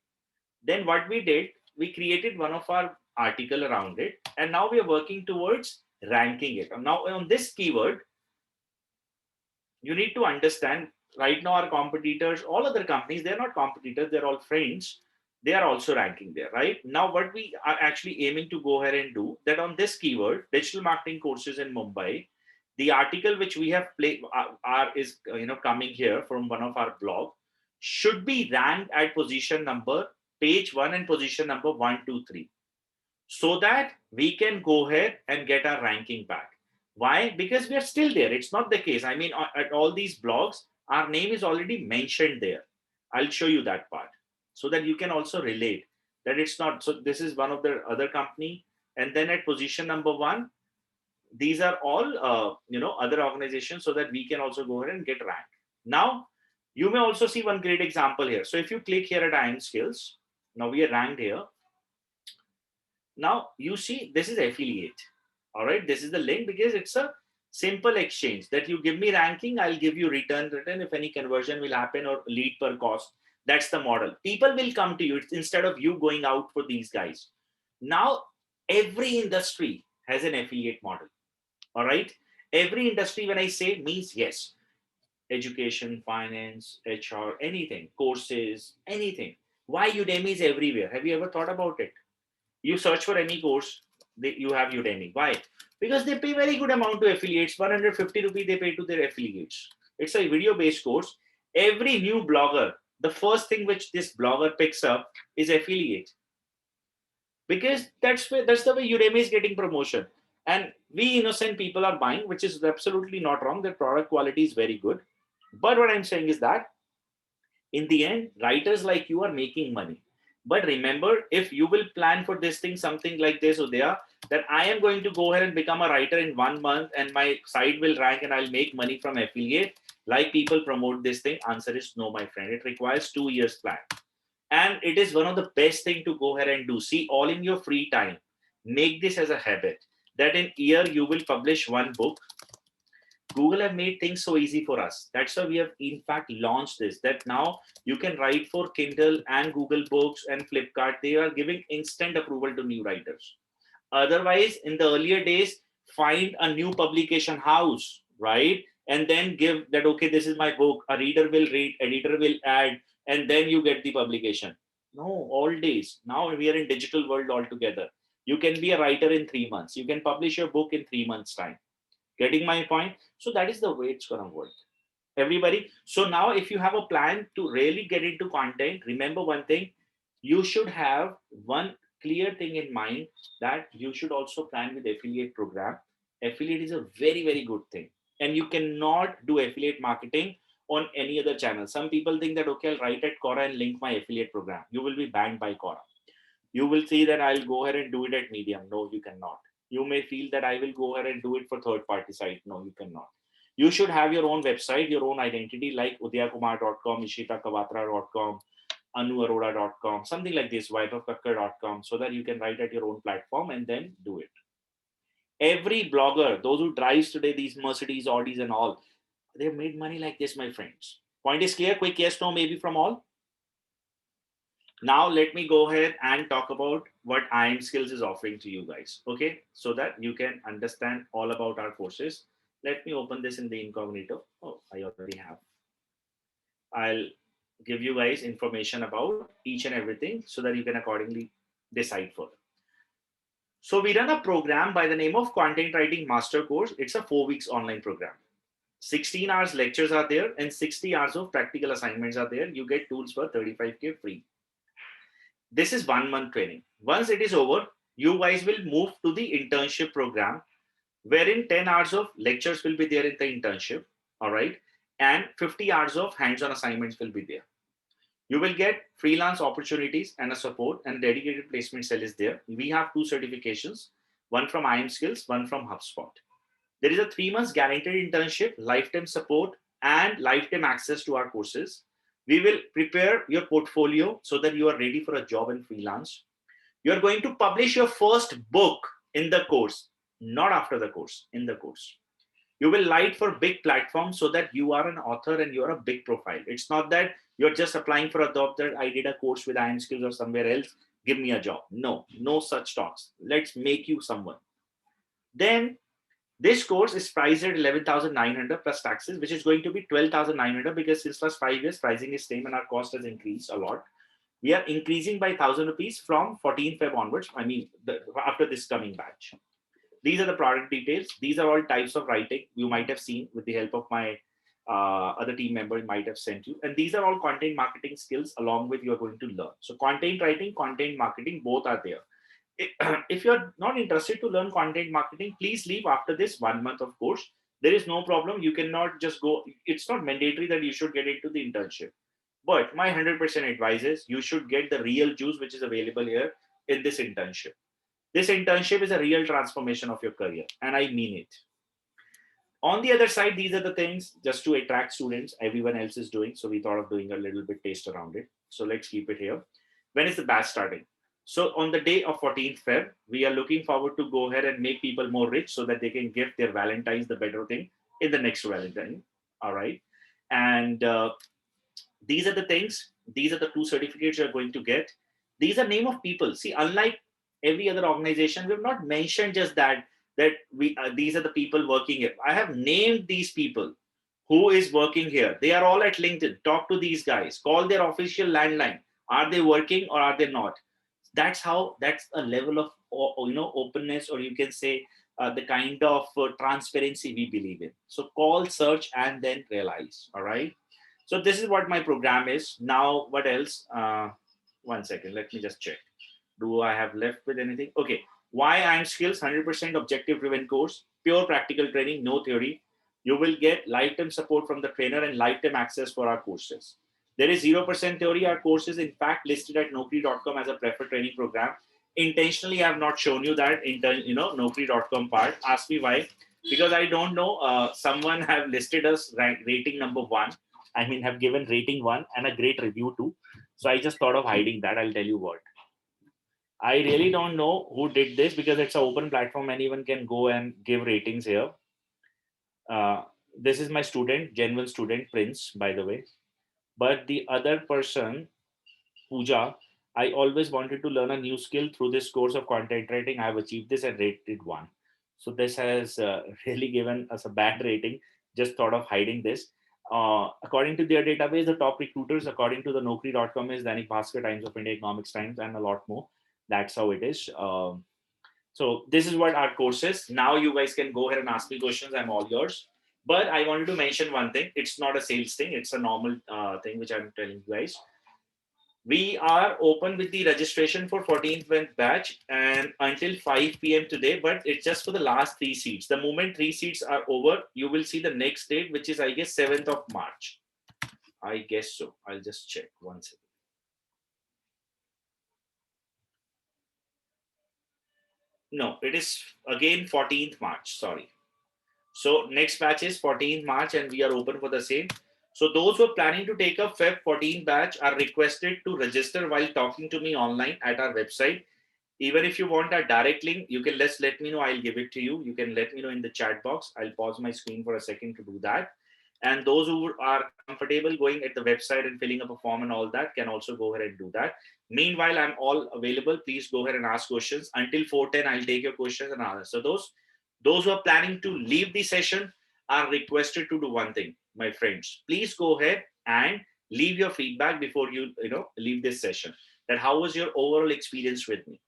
Then what we did, we created one of our article around it, and now we are working towards ranking it. Now, on this keyword, you need to understand, right now our competitors, all other companies, they're not competitors, they're all friends. They are also ranking there, right? Now, what we are actually aiming to go ahead and do that on this keyword, digital marketing courses in Mumbai, the article which we have played is coming here from one of our blog, should be ranked at position number page 1 and position number 1, 2, 3, so that we can go ahead and get our ranking back. Why? Because we are still there. It's not the case. I mean, at all these blogs, our name is already mentioned there. I'll show you that part so that you can also relate that it's not. So this is one of the other company. And then at position number 1, these are all, other organizations, so that we can also go ahead and get ranked. Now, you may also see one great example here. So if you click here at IM Skills, now we are ranked here. Now you see this is affiliate. All right, this is the link because it's a simple exchange that you give me ranking, I'll give you return. If any conversion will happen or lead per cost, that's the model. People will come to you instead of you going out for these guys. Now every industry has an affiliate model. All right, every industry, when I say, means yes, education, finance, HR, anything, courses, anything. Why Udemy is everywhere? Have you ever thought about it? You search for any course, you have Udemy. Why? Because they pay very good amount to affiliates. 150 rupees they pay to their affiliates. It's a video-based course. Every new blogger, the first thing which this blogger picks up is affiliate. Because that's the way Udemy is getting promotion. And we innocent people are buying, which is absolutely not wrong. The product quality is very good. But what I'm saying is that in the end, writers like you are making money. But remember, if you will plan for this thing, something like this, Udaya, that I am going to go ahead and become a writer in 1 month and my site will rank and I'll make money from affiliate, like people promote this thing, answer is no, my friend. It requires 2 years plan. And it is one of the best thing to go ahead and do. See, all in your free time, make this as a habit that in year you will publish one book. Google have made things so easy for us. That's why we have in fact launched this, that now you can write for Kindle and Google Books and Flipkart. They are giving instant approval to new writers. Otherwise, in the earlier days, find a new publication house, right? And then give that, okay, this is my book. A reader will read, editor will add, and then you get the publication. No, all days. Now we are in digital world altogether. You can be a writer in 3 months. You can publish your book in 3 months' time. Getting my point? So that is the way it's gonna work. Everybody. So now if you have a plan to really get into content, remember one thing, you should have one clear thing in mind, that you should also plan with affiliate program. Affiliate is a very, very good thing. And you cannot do affiliate marketing on any other channel. Some people think that, okay, I'll write at Quora and link my affiliate program. You will be banned by Quora. You will see that I'll go ahead and do it at Medium. No, you cannot. You may feel that I will go ahead and do it for third party site. No, you cannot. You should have your own website, your own identity, like udyakumar.com, ishitakawatra.com, anuarora.com, something like this, wifeofkakkar.com, so that you can write at your own platform and then do it. Every blogger, those who drives today these Mercedes, Audis and all, they've made money like this, my friends. Point is clear? Quick yes, no, maybe from all. Now let me go ahead and talk about what IM Skills is offering to you guys, okay? So that you can understand all about our courses. Let me open this in the incognito. Oh, I already have. I'll give you guys information about each and everything so that you can accordingly decide further. So we run a program by the name of Content Writing Master Course. It's a 4 weeks online program. 16 hours lectures are there and 60 hours of practical assignments are there. You get tools for 35K free. This is 1 month training. Once it is over, you guys will move to the internship program, wherein 10 hours of lectures will be there in the internship. All right. And 50 hours of hands-on assignments will be there. You will get freelance opportunities and a support, and dedicated placement cell is there. We have 2 certifications, one from IM Skills, one from HubSpot. There is a 3 months guaranteed internship, lifetime support, and lifetime access to our courses. We will prepare your portfolio so that you are ready for a job in freelance. You are going to publish your first book in the course, not after the course, in the course. You will write for big platforms so that you are an author and you're a big profile. It's not that you're just applying for a job that I did a course with IM Skills or somewhere else, give me a job. No, no such talks. Let's make you someone. Then this course is priced at 11,900 plus taxes, which is going to be 12,900, because since last 5 years pricing is same and our cost has increased a lot. We are increasing by 1,000 rupees from 14 Feb onwards. I mean, after this coming batch. These are the product details. These are all types of writing you might have seen with the help of my other team member might have sent you. And these are all content marketing skills along with you are going to learn. So content writing, content marketing, both are there. If you're not interested to learn content marketing, please leave after this 1 month of course. There is no problem. You cannot just go. It's not mandatory that you should get into the internship. But my 100% advice is you should get the real juice which is available here in this internship. This internship is a real transformation of your career, and I mean it. On the other side, these are the things just to attract students. Everyone else is doing, so we thought of doing a little bit taste around it. So let's keep it here. When is the batch starting? So on the day of 14th Feb, we are looking forward to go ahead and make people more rich so that they can give their Valentine's the better thing in the next Valentine. All right. And these are the things. These are the 2 certificates you're going to get. These are name of people. See, unlike every other organization, we have not mentioned just that we these are the people working here. I have named these people who is working here. They are all at LinkedIn. Talk to these guys. Call their official landline. Are they working or are they not? That's a level of openness, or you can say the kind of transparency we believe in. So call, search, and then realize. All right. So this is what my program is. Now, what else? 1 second. Let me just check. Do I have left with anything? Okay. Why IM Skills? 100% objective driven course. Pure practical training, no theory. You will get lifetime support from the trainer and lifetime access for our courses. There is 0% theory. Our course is in fact listed at Naukri.com as a preferred training program. Intentionally, I have not shown you that Naukri.com part. Ask me why. Because I don't know. Someone have listed us rating number 1. I mean, have given rating 1 and a great review too. So I just thought of hiding that. I'll tell you what. I really don't know who did this because it's an open platform. Anyone can go and give ratings here. This is my student, genuine student, Prince, by the way. But the other person, Pooja, I always wanted to learn a new skill through this course of content writing. I have achieved this and rated 1. So this has really given us a bad rating. Just thought of hiding this. According to their database, the top recruiters, according to the Naukri.com, is Dainik Bhaskar, Times of India, Economics Times, and a lot more. That's how it is. So this is what our course is. Now you guys can go ahead and ask me questions. I'm all yours. But I wanted to mention one thing. It's not a sales thing. It's a normal thing which I'm telling you guys. We are open with the registration for 14th batch and until 5 p.m. today, but it's just for the last 3 seats. The moment 3 seats are over, you will see the next date, which is, I guess, 7th of March. I guess so. I'll just check one second. No, it is again 14th March. Sorry. So next batch is 14th March and we are open for the same. So those who are planning to take a Feb 14 batch are requested to register while talking to me online at our website. Even if you want a direct link, you can let me know. I'll give it to you. You can let me know in the chat box. I'll pause my screen for a second to do that. And those who are comfortable going at the website and filling up a form and all that can also go ahead and do that. Meanwhile, I'm all available. Please go ahead and ask questions. Until 4:10, I'll take your questions and answers. So those who are planning to leave the session are requested to do one thing, my friends. Please go ahead and leave your feedback before you leave this session. That how was your overall experience with me?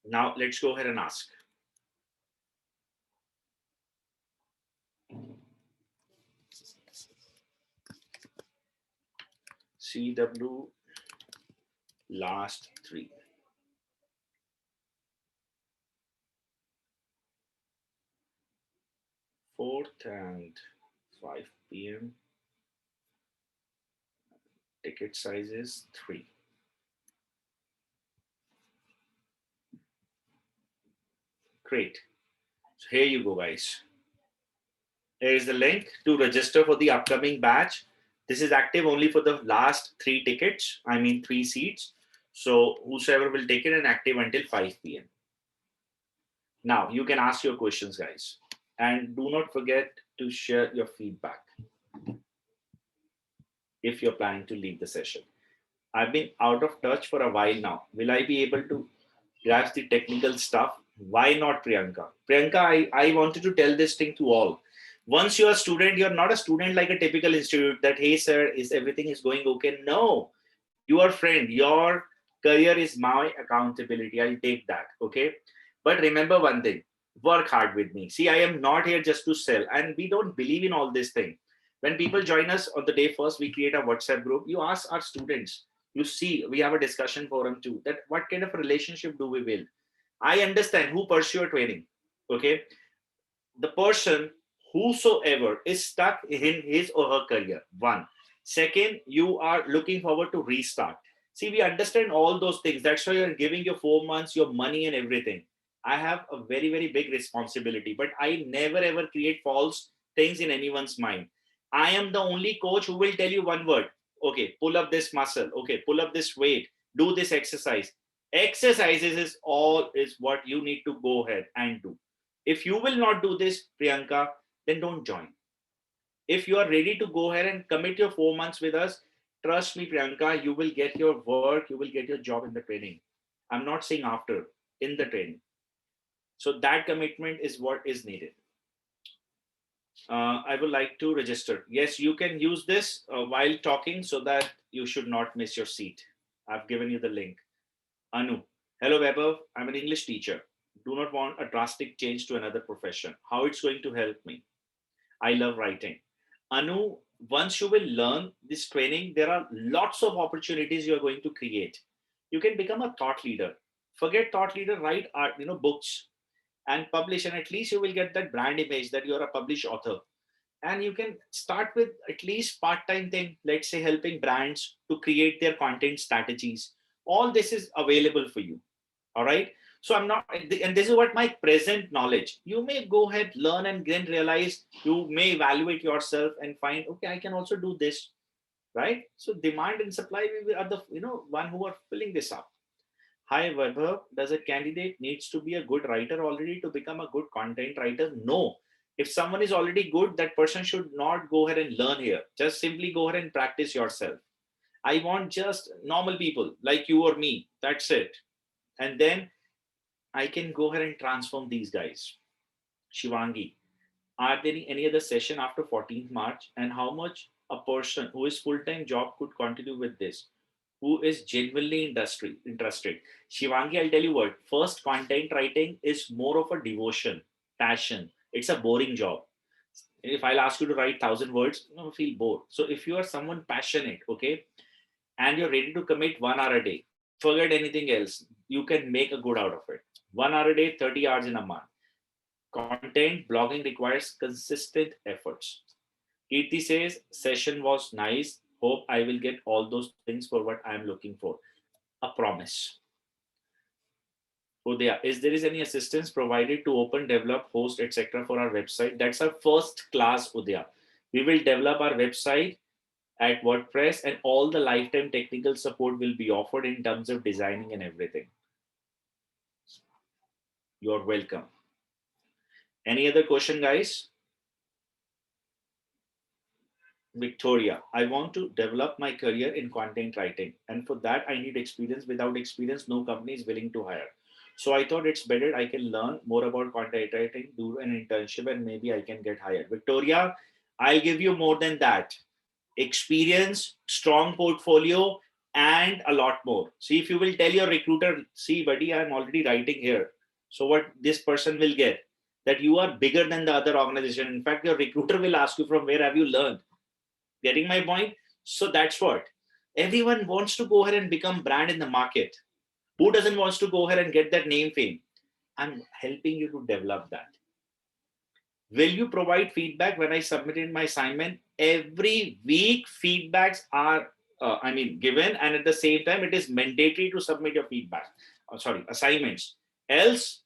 Now let's go ahead and ask. CW last 3. 4th and 5 p.m. Ticket size is 3. Great. So here you go, guys. Here is the link to register for the upcoming batch. This is active only for the last 3 tickets. I mean 3 seats. So whosoever will take it and active until 5 p.m. Now you can ask your questions, guys. And do not forget to share your feedback if you're planning to leave the session. I've been out of touch for a while now. Will I be able to grasp the technical stuff? Why not, Priyanka? Priyanka, I wanted to tell this thing to all. Once you're a student, you're not a student like a typical institute that, hey, sir, is everything is going okay? No, you are friend. Your career is my accountability. I'll take that. Okay. But remember one thing, work hard with me. See, I am not here just to sell. And we don't believe in all this thing. When people join us on the day first, we create a WhatsApp group. You ask our students, you see, we have a discussion forum too, that what kind of relationship do we build? I understand who pursue a training. Okay. The person whosoever is stuck in his or her career. One. Second, you are looking forward to restart. See, we understand all those things. That's why you're giving your 4 months, your money and everything. I have a very, very big responsibility, but I never ever create false things in anyone's mind. I am the only coach who will tell you one word. Okay, pull up this muscle. Okay, pull up this weight. Do this exercise. Exercises is all is what you need to go ahead and do. If you will not do this, Priyanka, then don't join. If you are ready to go ahead and commit your 4 months with us, trust me, Priyanka, you will get your work, you will get your job in the training. I'm not saying after, in the training. So that commitment is what is needed. I would like to register. Yes, you can use this while talking so that you should not miss your seat. I've given you the link. Anu, hello, Weber. I'm an English teacher. Do not want a drastic change to another profession. How it's going to help me? I love writing. Anu, once you will learn this training, there are lots of opportunities you are going to create. You can become a thought leader. Forget thought leader, write art, books and publish, and at least you will get that brand image that you're a published author. And you can start with at least part-time thing, let's say helping brands to create their content strategies. All this is available for you. All right. So I'm not, and this is what my present knowledge. You may go ahead, learn, and then realize you may evaluate yourself and find, okay, I can also do this. Right. So demand and supply are the one who are filling this up. Hi, Vaibhav. Does a candidate needs to be a good writer already to become a good content writer? No. If someone is already good, that person should not go ahead and learn here. Just simply go ahead and practice yourself. I want just normal people like you or me. That's it. And then I can go ahead and transform these guys. Shivangi, are there any other session after 14th March? And how much a person who is full-time job could continue with this? who is genuinely interested. Shivangi, I'll tell you what, first content writing is more of a devotion, passion. It's a boring job. If I'll ask you to write 1,000 words, you feel bored. So if you are someone passionate, okay, and you're ready to commit 1 hour a day, forget anything else. You can make a good out of it. 1 hour a day, 30 hours in a month. Content blogging requires consistent efforts. Kirti says, session was nice. Hope I will get all those things for what I'm looking for. A promise. Udaya, is there is any assistance provided to open, develop, host, etc. for our website? That's our first class, Udaya. We will develop our website at WordPress, and all the lifetime technical support will be offered in terms of designing and everything. You're welcome. Any other question, guys? Victoria, I want to develop my career in content writing, and for that I need experience. Without experience, no company is willing to hire. So I thought it's better I can learn more about content writing, do an internship, and maybe I can get hired. Victoria, I'll give you more than that. Experience, strong portfolio, and a lot more. See, if you will tell your recruiter, see, buddy, I'm already writing here. So what this person will get, that you are bigger than the other organization. In fact, your recruiter will ask you, from where have you learned? Getting my point? So that's what. Everyone wants to go ahead and become brand in the market. Who doesn't want to go ahead and get that name fame? I'm helping you to develop that. Will you provide feedback when I submitted my assignment? Every week feedbacks are given, and at the same time it is mandatory to submit your feedback. Assignments. Else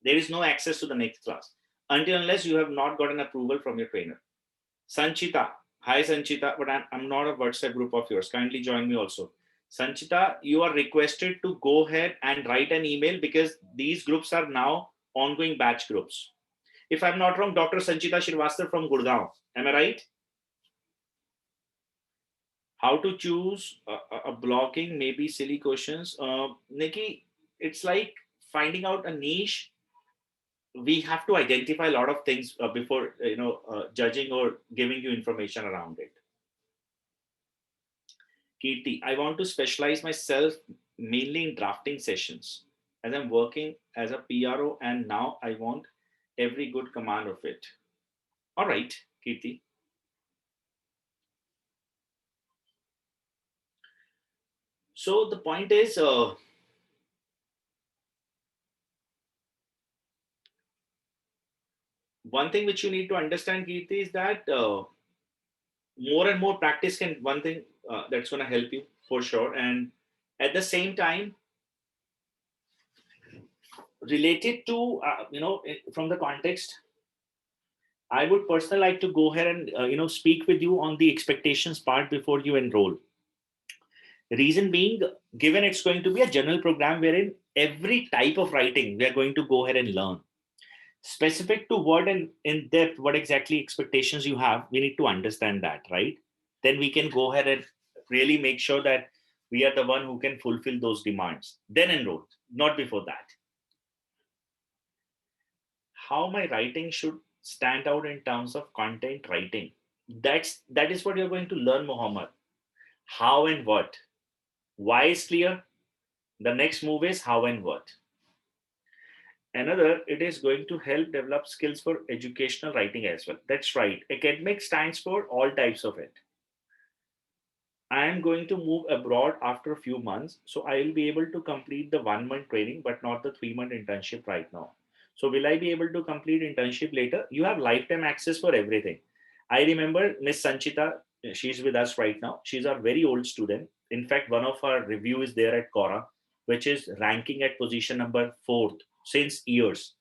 there is no access to the next class until unless you have not gotten approval from your trainer. Sanchita, hi Sanchita, but I'm not a WhatsApp group of yours. Kindly join me also. Sanchita, you are requested to go ahead and write an email because these groups are now ongoing batch groups. If I'm not wrong, Dr. Sanchita Srivastava from Gurgaon. Am I right? How to choose a blogging, maybe silly questions. Nikki, it's like finding out a niche. We have to identify a lot of things before judging or giving you information around it. Kirti, I want to specialize myself mainly in drafting sessions as I'm working as a PRO, and now I want every good command of it. All right, Kirti. So the point is, one thing which you need to understand, Kirti, is that more and more practice can one thing that's going to help you for sure. And at the same time, related to from the context, I would personally like to go ahead and speak with you on the expectations part before you enroll. The reason being, given it's going to be a general program wherein every type of writing we are going to go ahead and learn. Specific to what and in depth, what exactly expectations you have, we need to understand that, right? Then we can go ahead and really make sure that we are the one who can fulfill those demands. Then enroll, not before that. How my writing should stand out in terms of content writing. That is what you're going to learn, Mohammed. How and what. Why is clear. The next move is how and what. Another, it is going to help develop skills for educational writing as well. That's right. Academic stands for all types of it. I am going to move abroad after a few months, so I will be able to complete the 1 month training, but not the 3 month internship right now. So will I be able to complete internship later? You have lifetime access for everything. I remember Miss Sanchita, she's with us right now. She's our very old student. In fact, one of our review is there at Quora, which is ranking at position number 4th since years.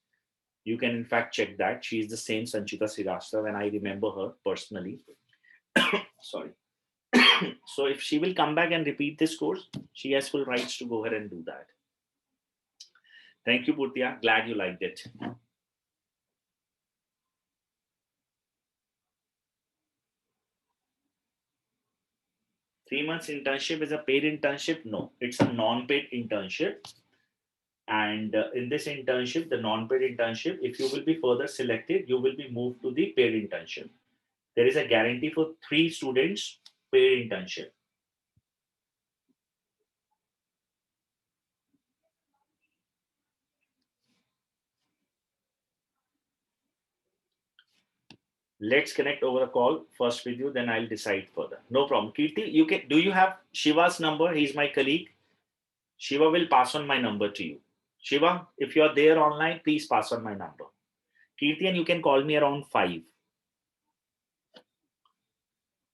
You can in fact check that. She is the same Sanchita Srivastava, and I remember her personally. Sorry. So if she will come back and repeat this course, she has full rights to go ahead and do that. Thank you, Purtia. Glad you liked it. 3 months internship is a paid internship? No, it's a non-paid internship. And in this internship, the non-paid internship, if you will be further selected, you will be moved to the paid internship. There is a guarantee for 3 students paid internship. Let's connect over a call first with you, then I'll decide further. No problem. Kirti, you can. Do you have Shiva's number? He's my colleague. Shiva will pass on my number to you. Shiva, if you're there online, please pass on my number. Kirti, and you can call me around 5.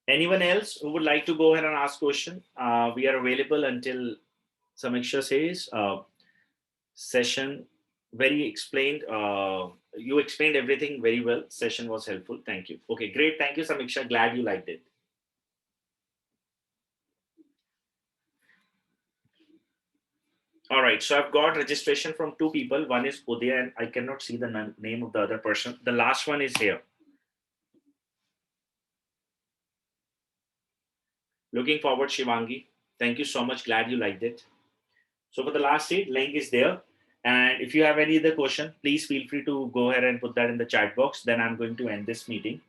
Anyone else who would like to go ahead and ask question? We are available until Samiksha says session very explained. You explained everything very well. Session was helpful. Thank you. Okay, great. Thank you, Samiksha. Glad you liked it. All right. So I've got registration from 2 people. One is Udaya, and I cannot see the name of the other person. The last one is here. Looking forward, Shivangi. Thank you so much. Glad you liked it. So for the last seat, link is there. And if you have any other question, please feel free to go ahead and put that in the chat box. Then I'm going to end this meeting.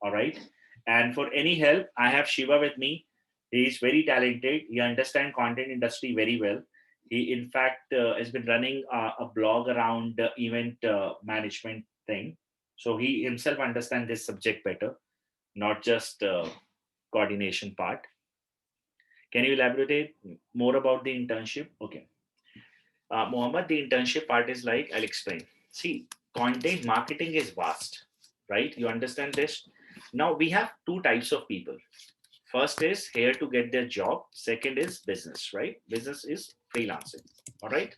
All right. And for any help, I have Shiva with me. He is very talented. He understands content industry very well. He, in fact, has been running a blog around event management thing. So he himself understands this subject better, not just coordination part. Can you elaborate more about the internship? Okay. Mohammed, the internship part is like, I'll explain. See, content marketing is vast, right? You understand this? Now we have 2 types of people. First is here to get their job. Second is business, right? Business is freelancing. All right.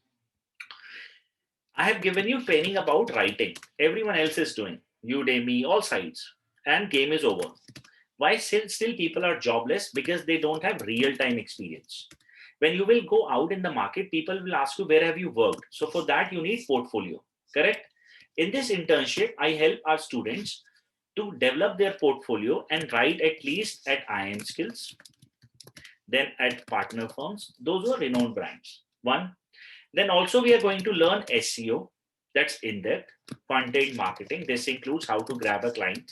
I have given you training about writing. Everyone else is doing Udemy, all sides, and game is over. Why still people are jobless? Because they don't have real time experience. When you will go out in the market, people will ask you, where have you worked? So for that, you need portfolio, correct? In this internship, I help our students to develop their portfolio and write at least at IM Skills, then at partner firms. Those are renowned brands. One. Then also we are going to learn SEO, that's in depth, content marketing. This includes how to grab a client,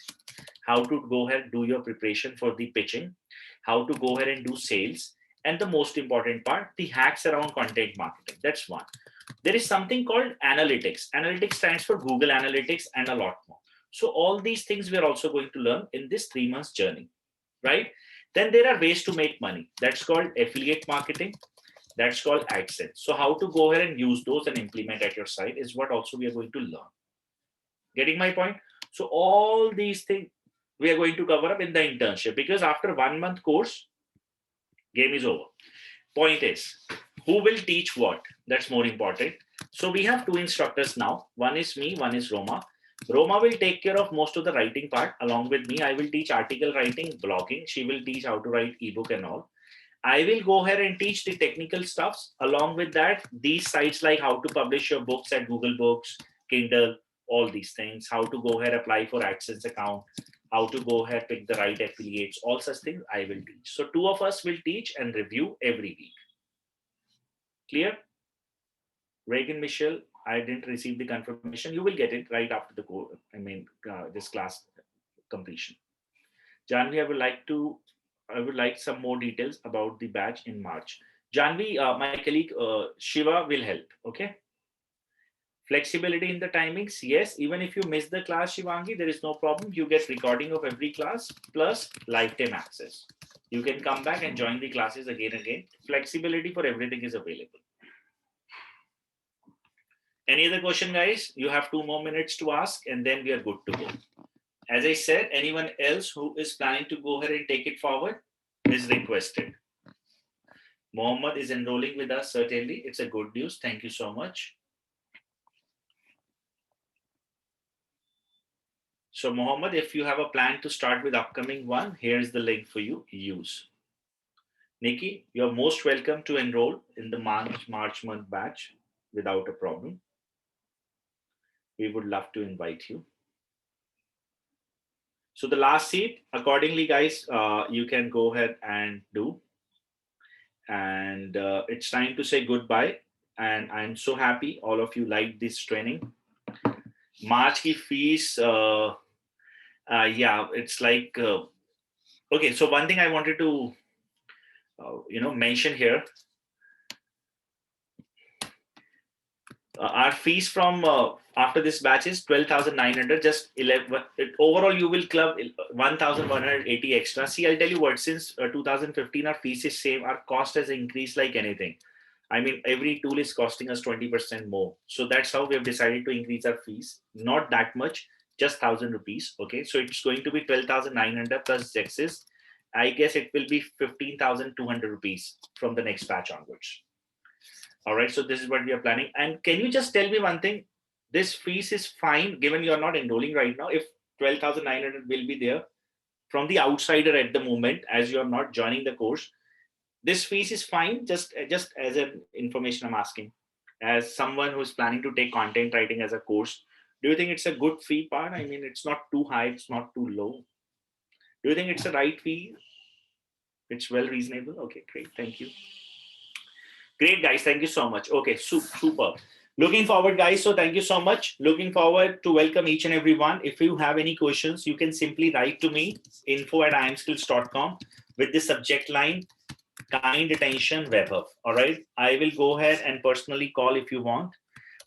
how to go ahead and do your preparation for the pitching, how to go ahead and do sales, and the most important part, the hacks around content marketing. That's one. There is something called analytics. Analytics stands for Google Analytics and a lot more. So all these things we are also going to learn in this 3 months journey, right? Then there are ways to make money. That's called affiliate marketing. That's called AdSense. So how to go ahead and use those and implement at your site is what also we are going to learn. Getting my point? So all these things we are going to cover up in the internship, because after 1 month course, game is over. Point is, who will teach what? That's more important. So we have 2 instructors now. One is me, one is Roma. Roma will take care of most of the writing part along with me. I will teach article writing, blogging. She will teach how to write ebook and all. I will go ahead and teach the technical stuffs. Along with that, these sites like how to publish your books at Google Books, Kindle, all these things, how to go ahead apply for AdSense account, how to go ahead pick the right affiliates, all such things I will teach. So 2 of us will teach and review every week. Clear? Reagan, Michelle, I didn't receive the confirmation. You will get it right after this class completion. Janvi, I would like some more details about the batch in March. Janvi, my colleague Shiva will help. Okay. Flexibility in the timings. Yes, even if you miss the class, Shivangi, there is no problem. You get recording of every class plus lifetime access. You can come back and join the classes again and again. Flexibility for everything is available. Any other question, guys? You have 2 more minutes to ask and then we are good to go. As I said, anyone else who is planning to go ahead and take it forward is requested. Mohammed is enrolling with us, certainly. It's a good news. Thank you so much. So Mohammed, if you have a plan to start with upcoming one, here's the link for you. Use. Nikki, you're most welcome to enroll in the March month batch without a problem. We would love to invite you. So the last seat, accordingly, guys, you can go ahead and do. And it's time to say goodbye. And I'm so happy all of you liked this training. March ki fees, yeah, it's like, okay, so one thing I wanted to, mention here. Our fees from after this batch is 12,900. Just 11. Overall, you will club 1,180 extra. See, I'll tell you what. Since 2015, our fees is same. Our cost has increased like anything. I mean, every tool is costing us 20% more. So that's how we have decided to increase our fees. Not that much, just 1,000 rupees. Okay, so it's going to be 12,900 plus taxes. I guess it will be 15,200 rupees from the next batch onwards. All right, so this is what we are planning. And can you just tell me one thing? This fees is fine given you're not enrolling right now. If 12,900 will be there from the outsider at the moment, as you are not joining the course, this fees is fine. Just as an information I'm asking, as someone who is planning to take content writing as a course, do you think it's a good fee part? I mean, it's not too high, it's not too low. Do you think it's a right fee? It's well reasonable. Okay, great. Thank you. Great, guys. Thank you so much. Okay, super. Looking forward, guys. So thank you so much. Looking forward to welcome each and every one. If you have any questions, you can simply write to me, info@imskills.com, with the subject line, kind attention, Webhub. All right. I will go ahead and personally call if you want.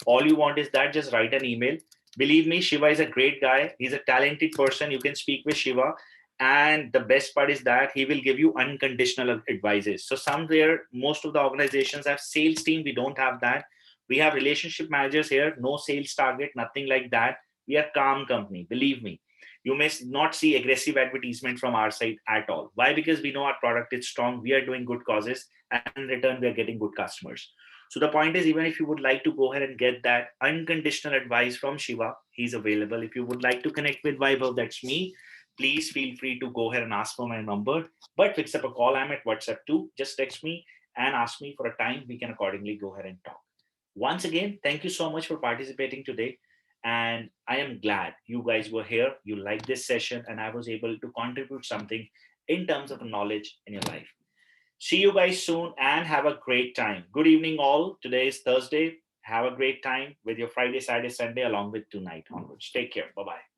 All you want is that, just write an email. Believe me, Shiva is a great guy. He's a talented person. You can speak with Shiva. And the best part is that he will give you unconditional advices. So somewhere, most of the organizations have sales team. We don't have that. We have relationship managers here, no sales target, nothing like that. We are calm company. Believe me. You may not see aggressive advertisement from our side at all. Why? Because we know our product is strong. We are doing good causes, and in return, we are getting good customers. So the point is, even if you would like to go ahead and get that unconditional advice from Shiva, he's available. If you would like to connect with Vaibhav, that's me. Please feel free to go ahead and ask for my number. But fix up a call. I'm at WhatsApp too. Just text me and ask me for a time. We can accordingly go ahead and talk. Once again, thank you so much for participating today. And I am glad you guys were here. You liked this session, and I was able to contribute something in terms of knowledge in your life. See you guys soon and have a great time. Good evening, all. Today is Thursday. Have a great time with your Friday, Saturday, Sunday, along with tonight onwards. Take care. Bye bye.